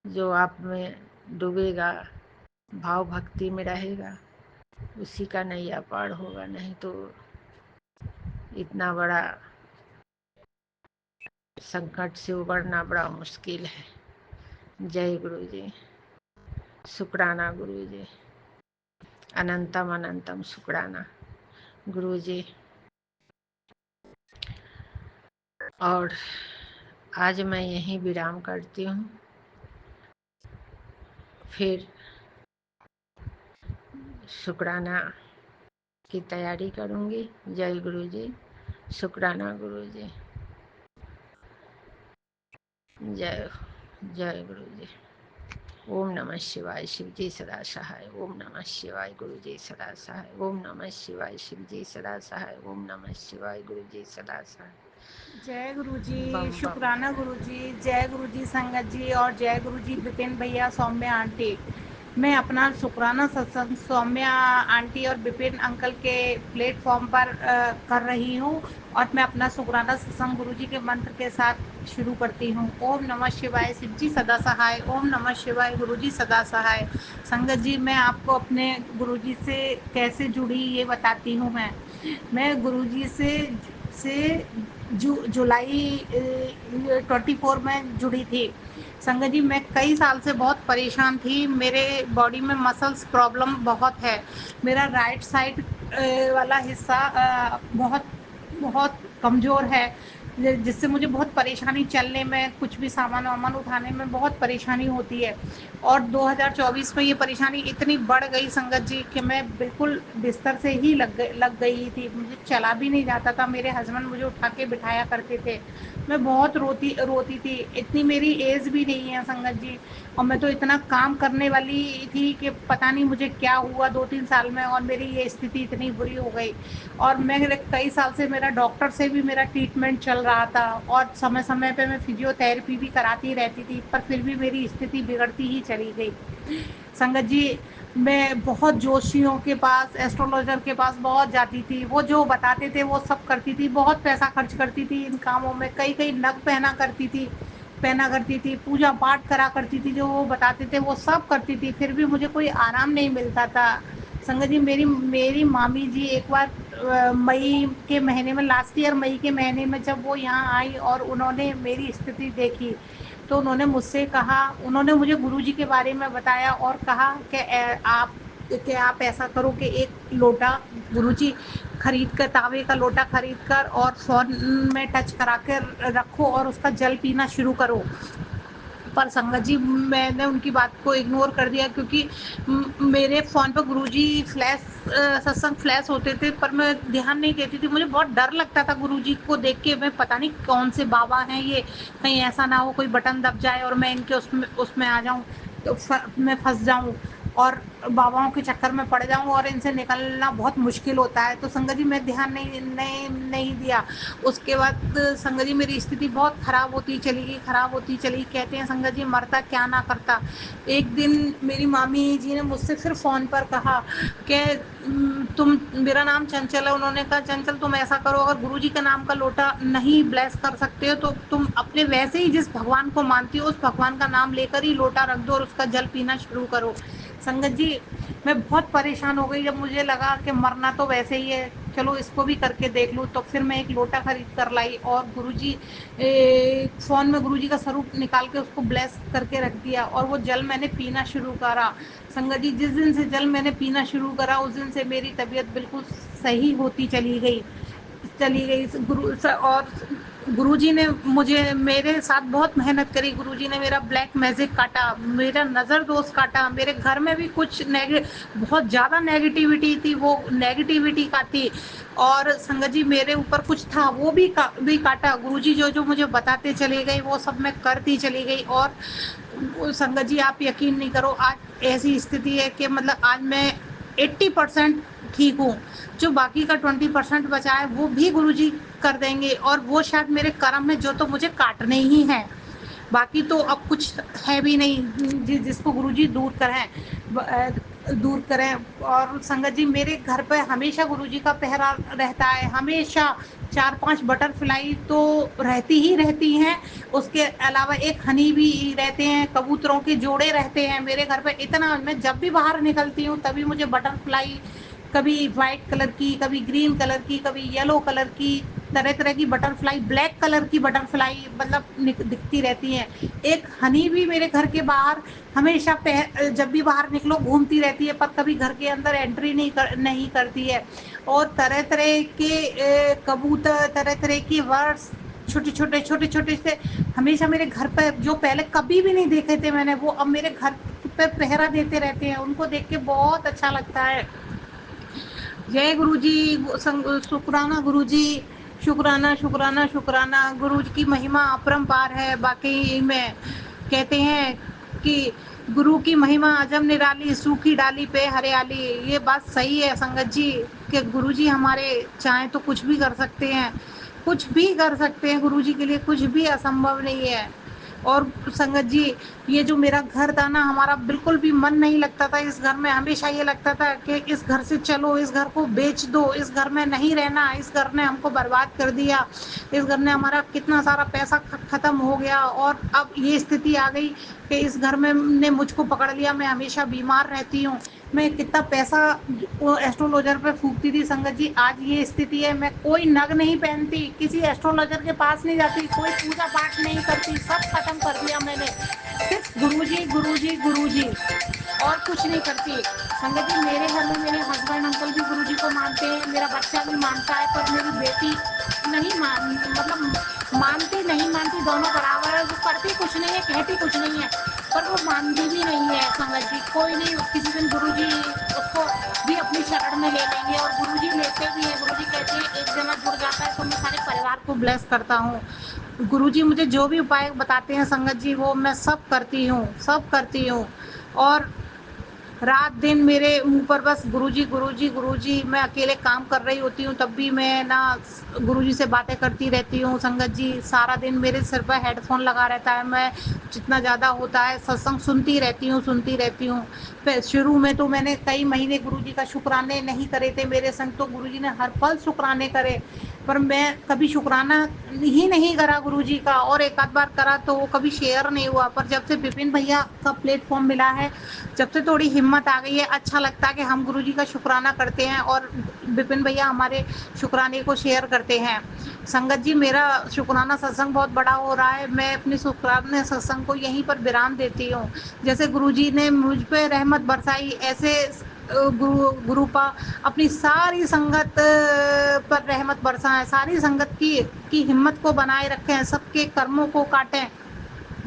जो आप में डूबेगा, भाव भक्ति में रहेगा, उसी का नैया पार होगा, नहीं तो इतना बड़ा संकट से उबरना बड़ा मुश्किल है। जय गुरुजी, शुक्राना गुरुजी, अनंतम अनंतम शुक्राना गुरुजी। और आज मैं यहीं विराम करती हूँ, फिर शुक्राना की तैयारी करूँगी। जय गुरुजी, शुक्राना गुरुजी। जय जय गुरुजी। ओम नमः शिवाय, शिवजी सदा सहाय। ओम नमः शिवाय, गुरुजी सदा सहाय। ओम नमः शिवाय, शिवजी सदा सहाय। ओम नमः शिवाय, गुरुजी सदा सहाय। जय गुरु जी, बम बम। शुक्राना गुरु जी, जय गुरु जी संगत जी, और जय गुरु जी विपिन भैया, सौम्या आंटी। मैं अपना शुक्राना सत्संग सौम्या आंटी और विपिन अंकल के प्लेटफॉर्म पर कर रही हूँ, और मैं अपना शुक्राना सत्संग गुरु जी के मंत्र के साथ शुरू करती हूँ। ओम नमः शिवाय, शिव जी सदा सहाय। ओम नमः शिवाय, गुरु जी सदा सहाय। संगत जी, मैं आपको अपने गुरु जी से कैसे जुड़ी ये बताती हूँ। मैं गुरु जी से जुलाई 24 में जुड़ी थी। संगत जी, मैं कई साल से बहुत परेशान थी। मेरे बॉडी में मसल्स प्रॉब्लम बहुत है। मेरा राइट साइड वाला हिस्सा बहुत बहुत कमज़ोर है। जिससे मुझे बहुत परेशानी, चलने में, कुछ भी सामान वामान उठाने में बहुत परेशानी होती है। और 2024 में ये परेशानी इतनी बढ़ गई संगत जी कि मैं बिल्कुल बिस्तर से ही लग गई थी, मुझे चला भी नहीं जाता था। मेरे हस्बैंड मुझे उठा के बिठाया करते थे, मैं बहुत रोती थी। इतनी मेरी एज भी नहीं है संगत जी, और मैं तो इतना काम करने वाली थी कि पता नहीं मुझे क्या हुआ 2-3 साल में, और मेरी ये स्थिति इतनी बुरी हो गई। और मैं कई साल से मेरा डॉक्टर से भी मेरा ट्रीटमेंट चल रहा था, और समय समय पे मैं फिजियोथेरेपी भी कराती रहती थी, पर फिर भी मेरी स्थिति बिगड़ती ही चली गई। संगत जी, मैं बहुत जोशियों के पास, एस्ट्रोलॉजर के पास बहुत जाती थी, वो जो बताते थे वो सब करती थी, बहुत पैसा खर्च करती थी इन कामों में, कई कई नग पहना करती थी, पूजा पाठ करा करती थी, जो वो बताते थे वो सब करती थी, फिर भी मुझे कोई आराम नहीं मिलता था। संगत जी, मेरी मेरी मामी जी एक बार मई के महीने में, लास्ट ईयर मई के महीने में जब वो यहाँ आई और उन्होंने मेरी स्थिति देखी, तो उन्होंने मुझसे कहा, उन्होंने मुझे गुरुजी के बारे में बताया और कहा कि आप ऐसा करो कि एक लोटा गुरुजी खरीद कर, तांबे का लोटा खरीद कर और फ़ोन में टच करा कर रखो और उसका जल पीना शुरू करो। पर संगत जी, मैंने उनकी बात को इग्नोर कर दिया, क्योंकि मेरे फ़ोन पे गुरुजी सत्संग फ्लैश होते थे, पर मैं ध्यान नहीं देती थी। मुझे बहुत डर लगता था गुरुजी को देख के, मैं पता नहीं कौन से बाबा हैं ये, कहीं ऐसा ना हो कोई बटन दब जाए और मैं इनके उसमें आ जाऊँ, तो मैं फंस जाऊँ और बाबाओं के चक्कर में पड़ जाऊँ, और इनसे निकलना बहुत मुश्किल होता है। तो संगत जी, मैं ध्यान नहीं दिया। उसके बाद संगत जी, मेरी स्थिति बहुत खराब होती चली। कहते हैं संगत जी, मरता क्या ना करता। एक दिन मेरी मामी जी ने मुझसे फिर फ़ोन पर कहा कि तुम, मेरा नाम चंचल है, उन्होंने कहा चंचल तुम ऐसा करो, अगर गुरुजी के नाम का लोटा नहीं ब्लेस कर सकते हो तो तुम अपने वैसे ही जिस भगवान को मानती हो उस भगवान का नाम लेकर ही लोटा रख दो और उसका जल पीना शुरू करो। संगत जी, मैं बहुत परेशान हो गई, जब मुझे लगा कि मरना तो वैसे ही है, चलो इसको भी करके देख लूँ, तो फिर मैं एक लोटा खरीद कर लाई और गुरुजी फ़ोन में गुरुजी का स्वरूप निकाल के उसको ब्लेस करके रख दिया और वो जल मैंने पीना शुरू करा। संगत जी, जिस दिन से जल मैंने पीना शुरू करा उस दिन से मेरी तबीयत बिल्कुल सही होती चली गई। और गुरुजी ने मुझे, मेरे साथ बहुत मेहनत करी। गुरुजी ने मेरा ब्लैक मैजिक काटा, मेरा नज़र दोष काटा, मेरे घर में भी कुछ बहुत ज़्यादा नेगेटिविटी थी, वो नेगेटिविटी काटी। और संगत जी, मेरे ऊपर कुछ था वो भी काटा। गुरुजी जो जो मुझे बताते चले गए वो सब मैं करती चली गई। और संगत जी, आप यकीन नहीं करो, आज ऐसी स्थिति है कि मतलब आज मैं 80% ठीक हूँ। जो बाकी का 20% बचा है वो भी गुरुजी कर देंगे, और वो शायद मेरे कर्म में जो तो मुझे काटने ही हैं, बाकी तो अब कुछ है भी नहीं। जिसको गुरुजी दूर करें। और संगत जी, मेरे घर पे हमेशा गुरुजी का पहरा रहता है, हमेशा 4-5 बटरफ्लाई तो रहती हैं। उसके अलावा एक हनी भी रहते हैं, कबूतरों के जोड़े रहते हैं मेरे घर पे। इतना, मैं जब भी बाहर निकलती हूँ तभी मुझे बटरफ्लाई, कभी वाइट कलर की, कभी ग्रीन कलर की, कभी येलो कलर की, तरह तरह की बटरफ्लाई, ब्लैक कलर की बटरफ्लाई मतलब दिखती रहती हैं। एक हनी भी मेरे घर के बाहर हमेशा जब भी बाहर निकलो घूमती रहती है, पर कभी घर के अंदर एंट्री नहीं करती है। और तरह तरह के कबूतर, तरह तरह की बर्ड्स, छोटे छोटे से हमेशा मेरे घर पर, जो पहले कभी भी नहीं देखे थे मैंने, वो अब मेरे घर पे पहरा देते रहते हैं। उनको देख के बहुत अच्छा लगता है। जय गुरु जी, शुक्राना गुरु जी, शुक्राना शुक्राना शुक्राना। गुरु जी की महिमा अपरंपार है। बाकी में कहते हैं कि गुरु की महिमा अजब निराली, सूखी डाली पे हरियाली। ये बात सही है संगत जी कि गुरु जी हमारे चाहें तो कुछ भी कर सकते हैं, कुछ भी कर सकते हैं। गुरु जी के लिए कुछ भी असंभव नहीं है। और संगत जी, ये जो मेरा घर था ना, हमारा बिल्कुल भी मन नहीं लगता था इस घर में। हमेशा ये लगता था कि इस घर से चलो, इस घर को बेच दो, इस घर में नहीं रहना, इस घर ने हमको बर्बाद कर दिया, इस घर ने हमारा कितना सारा पैसा ख़त्म हो गया। और अब ये स्थिति आ गई कि इस घर में ने मुझको पकड़ लिया, मैं हमेशा बीमार रहती हूँ। मैं कितना पैसा एस्ट्रोलॉजर पे फूकती थी संगत जी, आज ये स्थिति है। मैं कोई नग नहीं पहनती, किसी एस्ट्रोलॉजर के पास नहीं जाती, कोई पूजा पाठ नहीं करती, सब खत्म कर दिया मैंने। सिर्फ गुरुजी गुरुजी गुरुजी, और कुछ नहीं करती। संगत जी, मेरे घर में मेरे हस्बैंड अंकल भी गुरुजी को मानते हैं, मेरा बच्चा भी मानता है, पर मेरी बेटी नहीं मानती नहीं मानती दोनों बराबर है। वो करती कुछ नहीं है, कहती कुछ नहीं है, पर वो मानती भी नहीं है संगत जी। कोई नहीं, किसी दिन गुरुजी उसको भी अपनी शरण में ले लेंगे, और गुरुजी लेते भी हैं। गुरुजी कहते हैं एक जना जुड़ जाता है तो मैं सारे परिवार को ब्लेस करता हूँ। गुरुजी मुझे जो भी उपाय बताते हैं संगत जी, वो मैं सब करती हूँ। और रात दिन मेरे मुंह पर बस गुरुजी गुरुजी गुरुजी। मैं अकेले काम कर रही होती हूँ तब भी मैं ना गुरुजी से बातें करती रहती हूँ संगत जी। सारा दिन मेरे सिर पर हेडफोन लगा रहता है, मैं जितना ज़्यादा होता है सत्संग सुनती रहती हूँ। फिर शुरू में तो मैंने कई महीने गुरुजी का शुक्राने नहीं करे थे मेरे संग, तो गुरुजी ने हर पल शुक्राने करे, पर मैं कभी शुक्राना ही नहीं करा गुरुजी का, और एक आध बार करा तो वो कभी शेयर नहीं हुआ। पर जब से विपिन भैया का प्लेटफॉर्म मिला है, जब से थोड़ी हिम्मत आ गई है, अच्छा लगता है कि हम गुरुजी का शुक्राना करते हैं और विपिन भैया हमारे शुक्राने को शेयर करते हैं। संगत जी, मेरा शुक्राना सत्संग बहुत बड़ा हो रहा है। मैं अपने शुक्राने सत्संग को यहीं पर विराम देती हूँ। जैसे गुरुजी ने मुझ पे रहमत बरसाई, ऐसे गुरु पा अपनी सारी संगत पर रहमत बरसाएं, सारी संगत की हिम्मत को बनाए रखें, सबके कर्मों को काटें,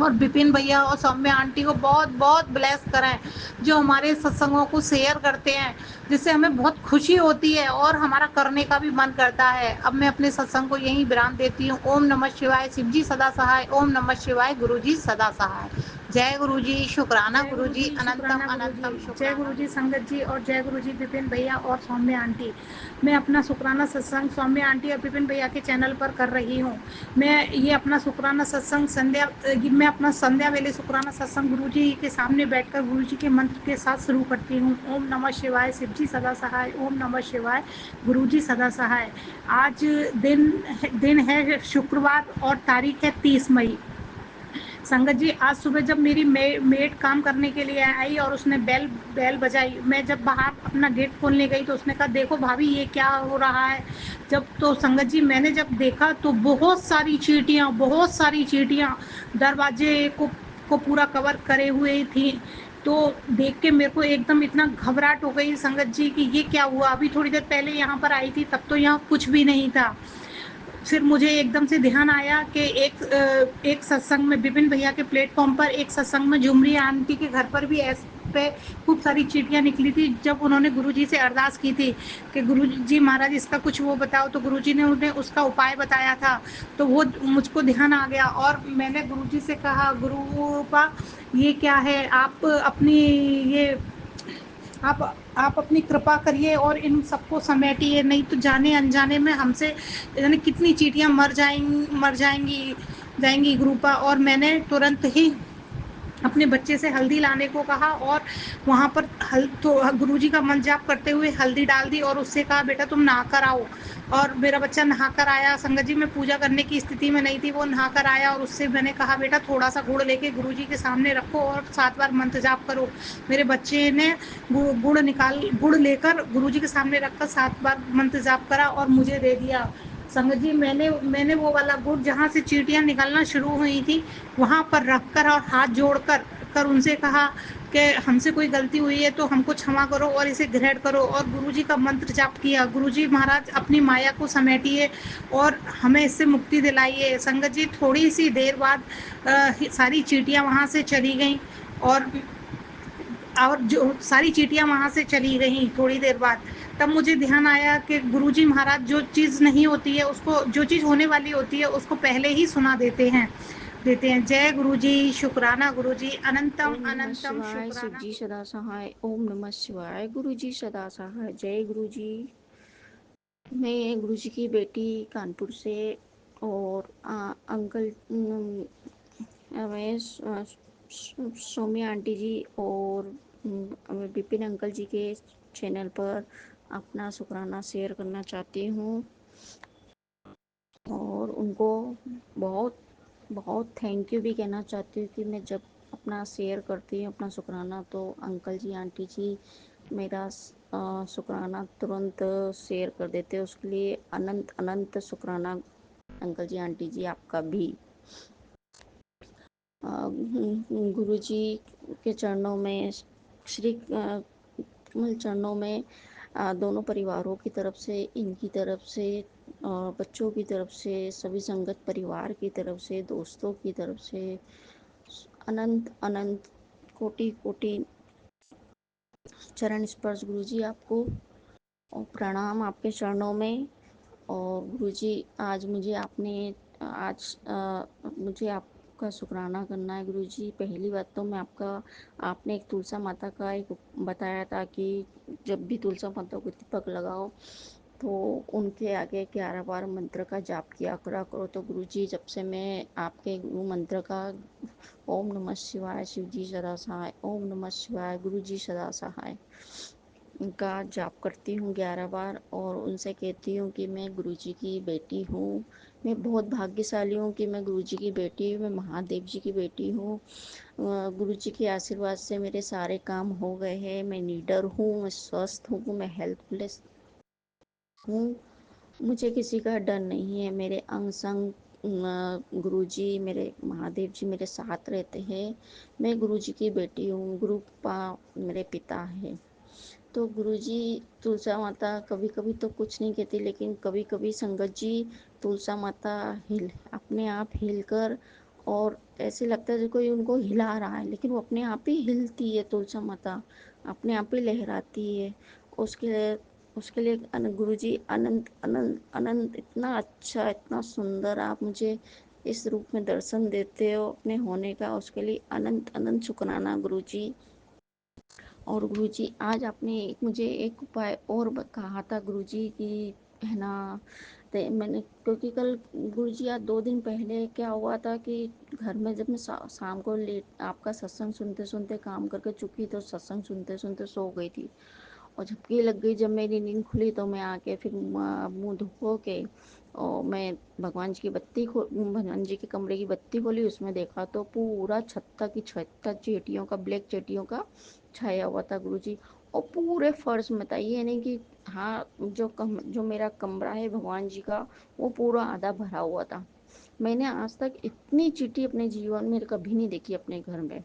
और विपिन भैया और सौम्या आंटी को बहुत बहुत ब्लेस करें, जो हमारे सत्संगों को शेयर करते हैं, जिससे हमें बहुत खुशी होती है और हमारा करने का भी मन करता है। अब मैं अपने सत्संग को यहीं विराम देती हूँ। ओम नमः शिवाय, शिव जी सदा सहाय। ओम नमः शिवाय, गुरु जी सदा सहाय। जय गुरु जी, शुक्राना जय गुरु गुरु जी, जी, अनंतम शुक्राना गुरु जी। अनंतम जय शुक्राना। गुरु जी संगत जी, और जय गुरु जी विपिन भैया और सौम्या आंटी। मैं अपना शुक्राना सत्संग सौम्या आंटी और विपिन भैया के चैनल पर कर रही हूँ। मैं अपना शुक्राना सत्संग मैं अपना संध्या वेले शुक्राना सत्संग गुरु जी के सामने बैठकर गुरु जी के मंत्र के साथ शुरू करती हूँ। ओम नमः शिवाय, शिव जी सदा सहाय। ओम नमः शिवाय, गुरु जी सदा सहाय। आज दिन है शुक्रवार और तारीख है 30 मई। संगत जी, आज सुबह जब मेरी मेड काम करने के लिए आई और उसने बेल बजाई, मैं जब बाहर अपना गेट खोलने गई तो उसने कहा देखो भाभी ये क्या हो रहा है। जब तो संगत जी मैंने जब देखा तो बहुत सारी चींटियां दरवाजे को पूरा कवर करे हुए थी। तो देख के मेरे को एकदम इतना घबराहट हो गई संगत जी कि ये क्या हुआ। अभी थोड़ी देर पहले यहाँ पर आई थी तब तो यहाँ कुछ भी नहीं था। फिर मुझे एकदम से ध्यान आया कि एक सत्संग में विपिन भैया के प्लेटफॉर्म पर एक सत्संग में झुमरी आंटी के घर पर भी पे खूब सारी चींटियां निकली थी। जब उन्होंने गुरुजी से अरदास की थी कि गुरुजी महाराज इसका कुछ वो बताओ, तो गुरुजी ने उन्हें उसका उपाय बताया था। तो वो मुझको ध्यान आ गया और मैंने गुरुजी से कहा गुरुपा ये क्या है, आप अपनी कृपा करिए और इन सबको समेटिए, नहीं तो जाने अनजाने में हमसे जाने कितनी चींटियां मर जाएंगी गुरुपा। और मैंने तुरंत ही अपने बच्चे से हल्दी लाने को कहा और वहाँ पर तो गुरुजी का मंत्र जाप करते हुए हल्दी डाल दी और उससे कहा बेटा तुम नहा कर आओ। और मेरा बच्चा नहा कर आया। संगत जी, मैं पूजा करने की स्थिति में नहीं थी, वो नहा कर आया और उससे मैंने कहा बेटा थोड़ा सा गुड़ लेके गुरुजी के सामने रखो और 7 बार मंत्र जाप करो। मेरे बच्चे ने गुड़ लेकर गुरुजी के सामने रखकर 7 बार मंत्र जाप करा और मुझे दे दिया। संगत जी, मैंने वो वाला गुड़ जहाँ से चींटियां निकलना शुरू हुई थी वहाँ पर रखकर और हाथ जोड़कर उनसे कहा कि हमसे कोई गलती हुई है तो हमको क्षमा करो और इसे ग्रहण करो, और गुरुजी का मंत्र जाप किया। गुरुजी महाराज अपनी माया को समेटिए और हमें इससे मुक्ति दिलाइए। संगत जी, थोड़ी सी देर बाद सारी चींटियां वहाँ से चली गईं और जो सारी चींटियां वहाँ से चली गईं थोड़ी देर बाद। तब मुझे ध्यान आया कि गुरुजी महाराज जो चीज़ नहीं होती है उसको, जो चीज़ होने वाली होती है उसको पहले ही सुना देते हैं। जय गुरु जी, शुक्राना गुरु जी, अनंतम ओम नमः अनंतम शिवाय, शिव शुक्राना। जी सदा सहाय। ओम नमः शिवाय, गुरु जी सदा सहाय। जय गुरु जी। मैं गुरु जी की बेटी कानपुर से, और अंकल मैं सौम्या आंटी जी और विपिन अंकल जी के चैनल पर अपना शुक्राना शेयर करना चाहती हूँ, और उनको बहुत बहुत थैंक यू भी कहना चाहती हूँ कि मैं जब अपना शेयर करती हूँ अपना शुक्राना, तो अंकल जी आंटी जी मेरा शुक्राना तुरंत शेयर कर देते हैं। उसके लिए अनंत अनंत शुक्राना अंकल जी आंटी जी आपका भी। गुरु जी के चरणों में, श्री कमल चरणों में दोनों परिवारों की तरफ से, इनकी तरफ से बच्चों की तरफ से, सभी संगत परिवार की तरफ से, दोस्तों की तरफ से अनंत अनंत कोटि कोटि चरण स्पर्श गुरुजी आपको, और प्रणाम आपके चरणों में। और गुरुजी आज मुझे आपका शुक्राना करना है गुरुजी। पहली बात तो मैं आपने एक तुलसा माता का एक बताया था कि जब भी तुलसा माता को दीपक लगाओ तो उनके आगे 11 बार मंत्र का जाप किया करा करो। तो गुरुजी जब से मैं आपके गुरु मंत्र का ओम नमः शिवाय शिव जी सदा सहाय, ओम नमः शिवाय गुरु जी सदा सहाय का जाप करती हूँ 11 बार, और उनसे कहती हूँ कि मैं गुरुजी की बेटी हूँ। मैं बहुत भाग्यशाली हूँ कि मैं गुरुजी की बेटी हूँ, मैं महादेव जी की बेटी हूँ। गुरुजी के आशीर्वाद से मेरे सारे काम हो गए हैं। मैं निडर हूँ, मैं स्वस्थ हूँ, मैं हेल्पलेस हूँ। मुझे किसी का डर नहीं है। मेरे अंग संग गुरुजी, मेरे महादेव जी मेरे साथ रहते हैं। मैं गुरुजी की बेटी हूँ। गुरु पा मेरे पिता है। तो गुरुजी तुलसा माता कभी कभी तो कुछ नहीं कहती, लेकिन कभी कभी संगत जी तुलसा माता हिल अपने आप हिल कर, और ऐसे लगता है जैसे कोई उनको हिला रहा है, लेकिन वो अपने आप ही हिलती है। तुलसा माता अपने आप ही लहराती है। उसके उसके लिए गुरुजी अनंत अनंत अनंत, इतना अच्छा इतना सुंदर आप मुझे इस रूप में दर्शन देते हो अपने होने का, उसके लिए अनंत अनंत शुक्राना गुरुजी। और गुरुजी आज आपने मुझे एक उपाय और कहा था गुरुजी की, है ना। तो मैंने, क्योंकि कल गुरुजी आज 2 दिन पहले क्या हुआ था कि घर में जब मैं शाम को लेट आपका सत्संग सुनते सुनते काम करके चुकी, तो सत्संग सुनते सुनते सो गई थी। और झपकी लग गई। जब मेरी नींद खुली तो मैं आके फिर मुंह धो के और मैं भगवान जी के कमरे की बत्ती खोली। उसमें देखा तो पूरा छत्ता की छत्ता चेटियों का, ब्लैक चेटियों का छाया हुआ था गुरुजी। और पूरे फर्श में था, ये नहीं कि हाँ, जो मेरा कमरा है भगवान जी का, वो पूरा आधा भरा हुआ था। मैंने आज तक इतनी चींटी अपने जीवन में कभी नहीं देखी अपने घर में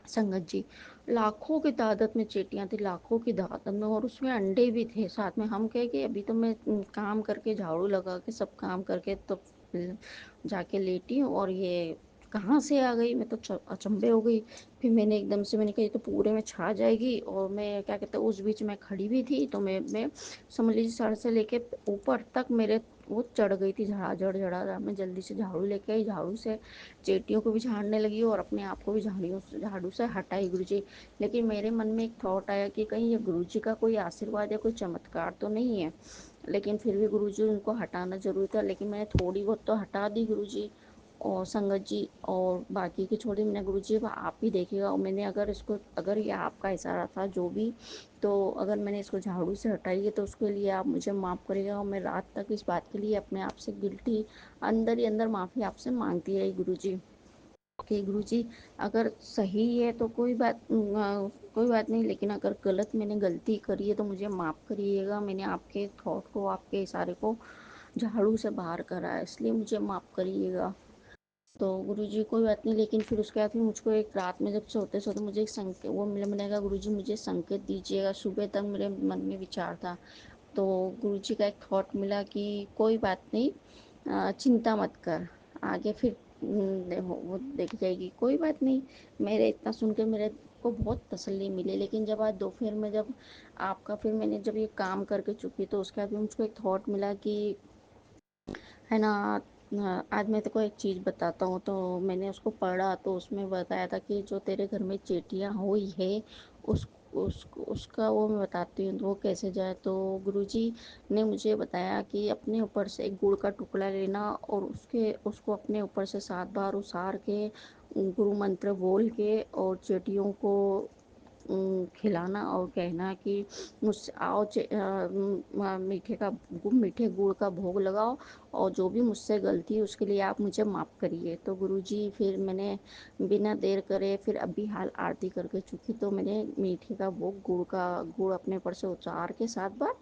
संगत जी। लाखों की तादाद में चींटियां थी, लाखों की तादाद में, और उसमें अंडे भी थे साथ में। हम कहे कि अभी तो मैं काम करके झाड़ू लगा के सब काम करके तो जाके लेटी हूँ, और ये कहाँ से आ गई। मैं तो अचंभे हो गई। फिर मैंने एकदम से मैंने कहा ये तो पूरे में छा जाएगी। और मैं क्या कहते हैं, उस बीच में खड़ी भी थी, तो मैं समझ लीजिए सर से लेके ऊपर तक मेरे वो चढ़ गई थी, झड़ा मैं जल्दी से झाड़ू लेके आई, झाड़ू से चेटियों को भी झाड़ने लगी और अपने आप को भी झाड़ू से हटाई गुरुजी। लेकिन मेरे मन में एक थॉट आया कि कहीं ये गुरुजी का कोई आशीर्वाद या कोई चमत्कार तो नहीं है। लेकिन फिर भी गुरुजी उनको हटाना जरूरी था, लेकिन मैंने थोड़ी बहुत तो हटा दी गुरुजी और संगत जी। और बाकी की छोड़ी मैंने गुरुजी, अब आप ही देखिएगा। और मैंने अगर ये आपका इशारा था जो भी, तो अगर मैंने इसको झाड़ू से हटाई है तो उसके लिए आप मुझे माफ़ करिएगा। और मैं रात तक इस बात के लिए अपने आप से गिल्टी अंदर ही अंदर माफ़ी आपसे मांगती रही गुरुजी कि गुरुजी अगर सही है तो कोई बात नहीं, लेकिन अगर गलत मैंने गलती करी है तो मुझे माफ़ करिएगा। मैंने आपके थॉट को, आपके इशारे को झाड़ू से बाहर करा है, इसलिए मुझे माफ़ करिएगा। तो गुरुजी कोई बात नहीं। लेकिन फिर उसके बाद फिर मुझको एक रात में जब सोते सोते मुझे एक संकेत वो मिला, मैंने कहा गुरुजी मुझे संकेत दीजिएगा। सुबह तक मेरे मन में विचार था, तो गुरुजी का एक थॉट मिला कि कोई बात नहीं, चिंता मत कर, आगे फिर वो देख जाएगी, कोई बात नहीं। मेरे इतना सुन के मेरे को बहुत तसल्ली मिली। लेकिन जब आज दोपहर में जब आपका फिर मैंने जब ये काम करके चुकी, तो उसके बाद मुझको एक थॉट मिला कि, है ना, आज मैं तेरे को एक चीज़ बताता हूँ। तो मैंने उसको पढ़ा, तो उसमें बताया था कि जो तेरे घर में चेटियाँ हुई है उसका वो मैं बताती हूँ तो वो कैसे जाए। तो गुरुजी ने मुझे बताया कि अपने ऊपर से एक गुड़ का टुकड़ा लेना और उसको अपने ऊपर से 7 बार उसार के गुरु मंत्र बोल के और चेटियों को खिलाना और कहना कि मुझसे आओ मीठे गुड़ का भोग लगाओ, और जो भी मुझसे गलती है उसके लिए आप मुझे माफ़ करिए। तो गुरुजी फिर मैंने बिना देर करे फिर अभी हाल आरती करके चुकी, तो मैंने मीठे का भोग गुड़ अपने ऊपर से उतार के 7 बार,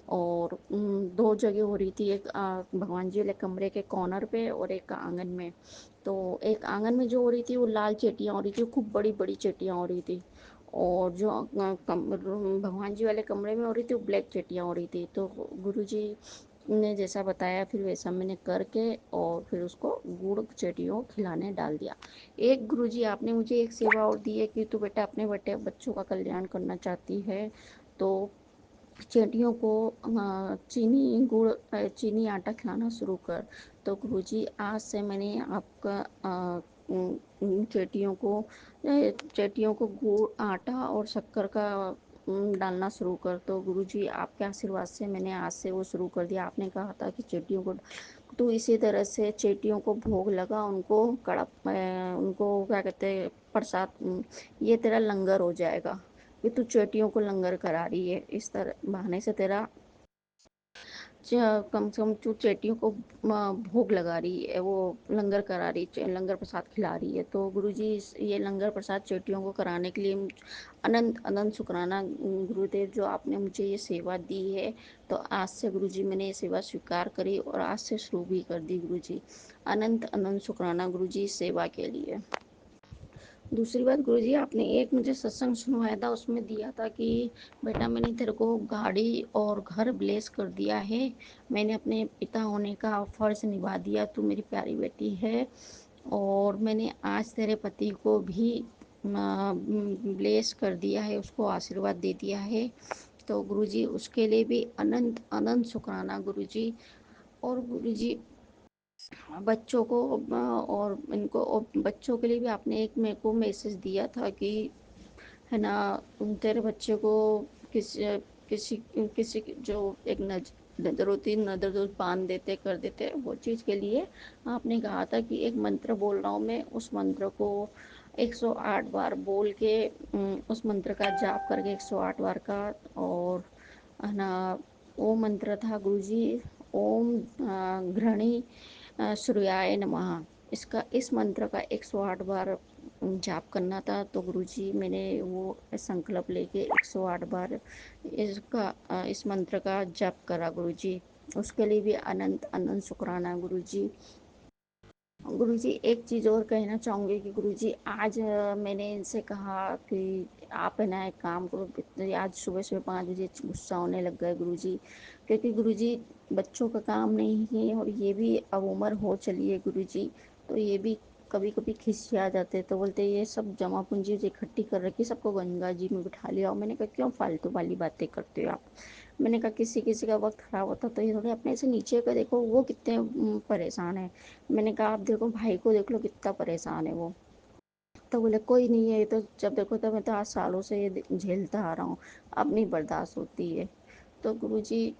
और 2 जगह हो रही थी, एक भगवान जी वाले कमरे के कॉर्नर पे और एक आंगन में। तो एक आंगन में जो हो रही थी वो लाल चेटियाँ हो रही थी, खूब बड़ी बड़ी चेटियाँ हो रही थी। और जो भगवान जी वाले कमरे में हो रही थी वो ब्लैक चेटियाँ हो रही थी। तो गुरुजी आपने जैसा बताया फिर वैसा मैंने करके और फिर उसको गुड़ चेटियों खिलाने डाल दिया। एक गुरुजी आपने मुझे एक सेवा और दी है कि तू बेटा अपने बेटे बच्चों का कल्याण करना चाहती है तो चींटियों को चीनी गुड़ चीनी आटा खिलाना शुरू कर। तो गुरुजी आज से मैंने आपका चींटियों को चींटियों को गुड़ आटा और शक्कर का डालना शुरू कर। तो गुरुजी आपके आशीर्वाद से मैंने आज से वो शुरू कर दिया। आपने कहा था कि चींटियों को तो इसी तरह से चींटियों को भोग लगा, उनको कड़ा उनको क्या कहते हैं प्रसाद, ये तेरा लंगर हो जाएगा कि तू चोटियों को लंगर करा रही है। इस तरह बहाने से तेरा कम से कम तू चेटियों को भोग लगा रही है, वो लंगर करा रही है, लंगर प्रसाद खिला रही है। तो गुरुजी ये लंगर प्रसाद चेटियों को कराने के लिए अनंत अनंत शुक्राना गुरुदेव, जो आपने मुझे ये सेवा दी है। तो आज से गुरुजी मैंने ये सेवा स्वीकार करी और आज से शुरू भी कर दी गुरुजी। अनंत अनंत शुक्राना गुरुजी इस सेवा के लिए। दूसरी बात गुरुजी, आपने एक मुझे सत्संग सुनवाया था, उसमें दिया था कि बेटा मैंने तेरे को गाड़ी और घर ब्लेस कर दिया है, मैंने अपने पिता होने का फर्ज निभा दिया, तू मेरी प्यारी बेटी है। और मैंने आज तेरे पति को भी ब्लेस कर दिया है, उसको आशीर्वाद दे दिया है। तो गुरुजी उसके लिए भी अनंत अनंत शुक्राना गुरुजी। और गुरुजी बच्चों को और इनको और बच्चों के लिए भी आपने एक मेरे को मैसेज दिया था कि है ना, तेरे बच्चे को किसी किसी किसी जो एक नजर होती है, नजर जो बांध देते कर देते, वो चीज़ के लिए आपने कहा था कि एक मंत्र बोल रहा हूँ मैं, उस मंत्र को 108 बार बोल के उस मंत्र का जाप करके 108 बार का। और है ना, वो मंत्र था गुरुजी, ओम घृणी सूर्याय नमः। इसका इस मंत्र का 108 बार जाप करना था। तो गुरुजी मैंने वो संकल्प लेके 108 बार इस मंत्र का जाप करा गुरुजी। उसके लिए भी अनंत अनंत शुक्राना गुरुजी। गुरुजी एक चीज़ और कहना चाहूँगी कि गुरुजी आज मैंने इनसे कहा कि आप है ना एक काम करो, आज सुबह सुबह 5 बजे गुस्सा होने लग गए गुरुजी, क्योंकि गुरुजी बच्चों का काम नहीं है और ये भी अब उम्र हो चली है गुरुजी, तो ये भी कभी कभी खिसिया जाते, तो बोलते ये सब जमा पूंजी जो इकट्ठी कर रखी सबको गंगा जी में बिठा लिया। और मैंने कहा क्यों फालतू वाली बातें करते हो आप। मैंने कहा किसी किसी का वक्त खराब होता तो ये थोड़े अपने से नीचे का देखो, वो कितने परेशान है। मैंने कहा आप देखो भाई को देख लो कितना परेशान है वो। तो बोले कोई नहीं है, ये तो जब देखो तो मैं तो आज सालों से ये झेलता आ रहा हूँ, अब नहीं बर्दाश्त होती है। तो गुरुजी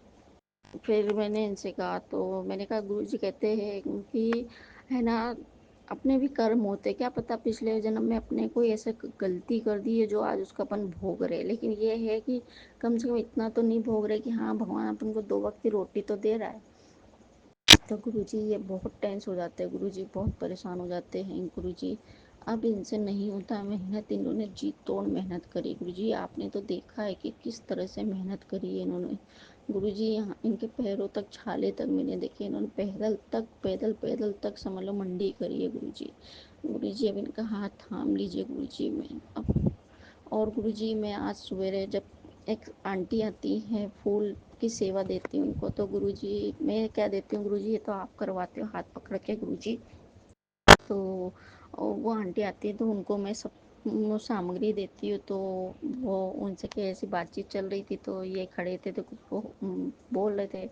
फिर मैंने इनसे कहा, तो मैंने कहा गुरुजी कहते हैं कि है ना, अपने भी कर्म होते, क्या पता पिछले जन्म में अपने कोई ऐसे गलती कर दी है जो आज उसका अपन भोग रहे, लेकिन ये है कि कम से कम इतना तो नहीं भोग रहे कि हाँ भगवान अपन को 2 वक्त की रोटी तो दे रहा है। तो गुरुजी ये बहुत टेंस हो जाते हैं गुरुजी, बहुत परेशान हो जाते हैं गुरुजी। अब इनसे नहीं होता मेहनत, इन्होंने जी तोड़ मेहनत करी गुरुजी, आपने तो देखा है कि किस तरह से मेहनत करी है इन्होंने गुरुजी। यहाँ इनके पैरों तक छाले तक मैंने देखे, इन्होंने पैदल पैदल तक समझ लो मंडी करी है गुरुजी। गुरुजी अब इनका हाथ थाम लीजिए गुरुजी। मैं अब और गुरुजी मैं आज सवेरे जब एक आंटी आती हैं फूल की सेवा देती हूँ उनको, तो गुरुजी मैं क्या देती हूँ गुरुजी, ये तो आप करवाते हो हाथ पकड़ के गुरुजी। तो वो आंटी आती है तो उनको मैं सब सामग्री देती हूँ। तो वो उनसे क्या ऐसी बातचीत चल रही थी, तो ये खड़े थे तो कुछ वो बोल रहे थे।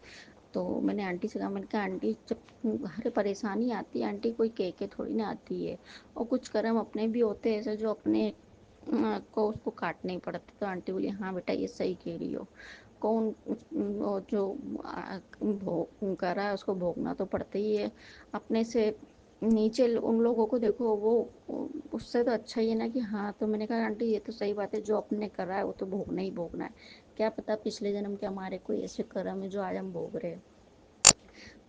तो मैंने आंटी से कहा, मैंने कहा आंटी जब हर परेशानी आती है आंटी कोई कह के थोड़ी ना आती है, और कुछ कर्म अपने भी होते हैं ऐसे जो अपने को उसको काटने ही पड़ते। तो आंटी बोली हाँ बेटा ये सही कह रही हो, कौन वो जो भोग कर रहा है उसको भोगना तो पड़ता ही है। अपने से नीचे उन लोगों को देखो, वो उससे तो अच्छा ही है ना कि हाँ। तो मैंने कहा आंटी ये तो सही बात है, जो अपने करा है वो तो भोगना ही भोगना है, क्या पता पिछले जन्म के हमारे कोई ऐसे कर्म है जो आज हम भोग रहे हैं।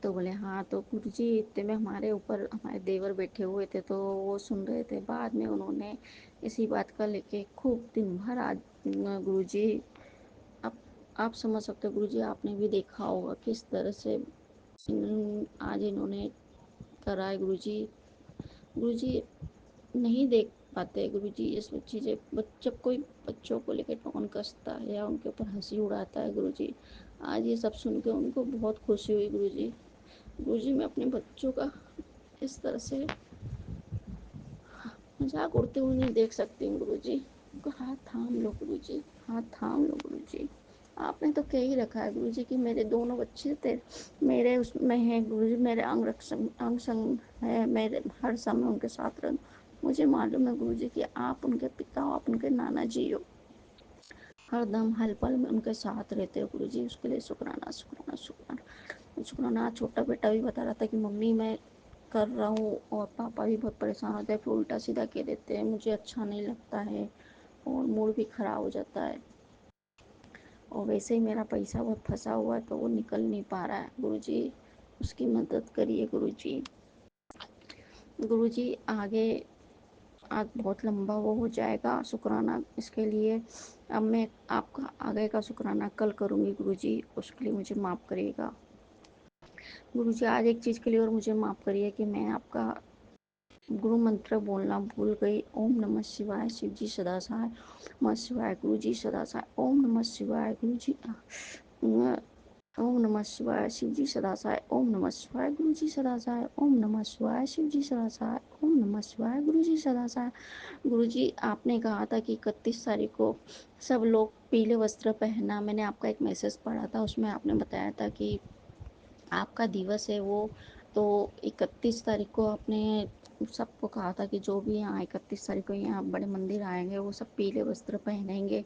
तो बोले हाँ। तो गुरुजी इतने में हमारे ऊपर हमारे देवर बैठे हुए थे, तो वो सुन रहे थे। बाद में उन्होंने इसी बात का लेके खूब दिन भर आज गुरुजी, आप आप समझ सकते हो गुरुजी, आपने भी देखा होगा किस तरह से आज इन्होंने करा है गुरुजी। गुरुजी नहीं देख पाते हैं गुरुजी। ये सब चीज़ें जब कोई बच्चों को लेकर टोन कसता है या उनके ऊपर हंसी उड़ाता है गुरुजी, आज ये सब सुन के उनको बहुत खुशी हुई गुरुजी। गुरुजी मैं अपने बच्चों का इस तरह से मजाक उड़ते हुए नहीं देख सकती हूँ गुरुजी। उनको हाथ थाम लो गुरुजी, हाथ थाम लो गुरुजी। आपने तो कह ही रखा है गुरुजी कि मेरे दोनों बच्चे थे, मेरे उसमें है गुरुजी, मेरे अंग संग है, मेरे हर समय उनके साथ रहूं। मुझे मालूम है गुरुजी कि आप उनके पिता हो, आप उनके नाना जी हो, हर दम हर पल में उनके साथ रहते हो गुरुजी। उसके लिए शुक्राना शुक्राना शुक्राना शुक्राना। छोटा बेटा भी बता रहा था कि मम्मी मैं कर रहा हूँ, और पापा भी बहुत परेशान होते हैं, फिर उल्टा सीधा कह देते हैं, मुझे अच्छा नहीं लगता है और मूड भी खराब हो जाता है। और वैसे ही मेरा पैसा बहुत फंसा हुआ है तो वो निकल नहीं पा रहा है गुरुजी, उसकी मदद करिए गुरुजी। गुरुजी आगे आज बहुत लंबा वो हो जाएगा शुक्राना, इसके लिए अब मैं आपका आगे का शुक्राना कल करूँगी गुरुजी, उसके लिए मुझे माफ़ करिएगा गुरुजी। आज एक चीज़ के लिए और मुझे माफ़ करिए कि मैं आपका गुरु मंत्र बोलना भूल गई। ओम नमः शिवाय, शिव जी सदा सहाय, नमः शिवाय, गुरु जी सदा सहाय, ओम नमः शिवाय, गुरु जी ओम नमः शिवाय, शिव जी सदा सहाय, ओम नमः शिवाय, गुरु जी सदा सहाय, ओम नमः शिवाय, शिव जी सदा सहाय, ओम नमः शिवाय, गुरु जी सदा सहाय। गुरु जी आपने कहा था कि 31 तारीख को सब लोग पीले वस्त्र पहनना, मैंने आपका एक मैसेज पढ़ा था, उसमें आपने बताया था कि आपका दिवस है वो, तो 31 तारीख को आपने सबको कहा था कि जो भी यहाँ 31 तारीख को यहाँ बड़े मंदिर आएंगे वो सब पीले वस्त्र पहनेंगे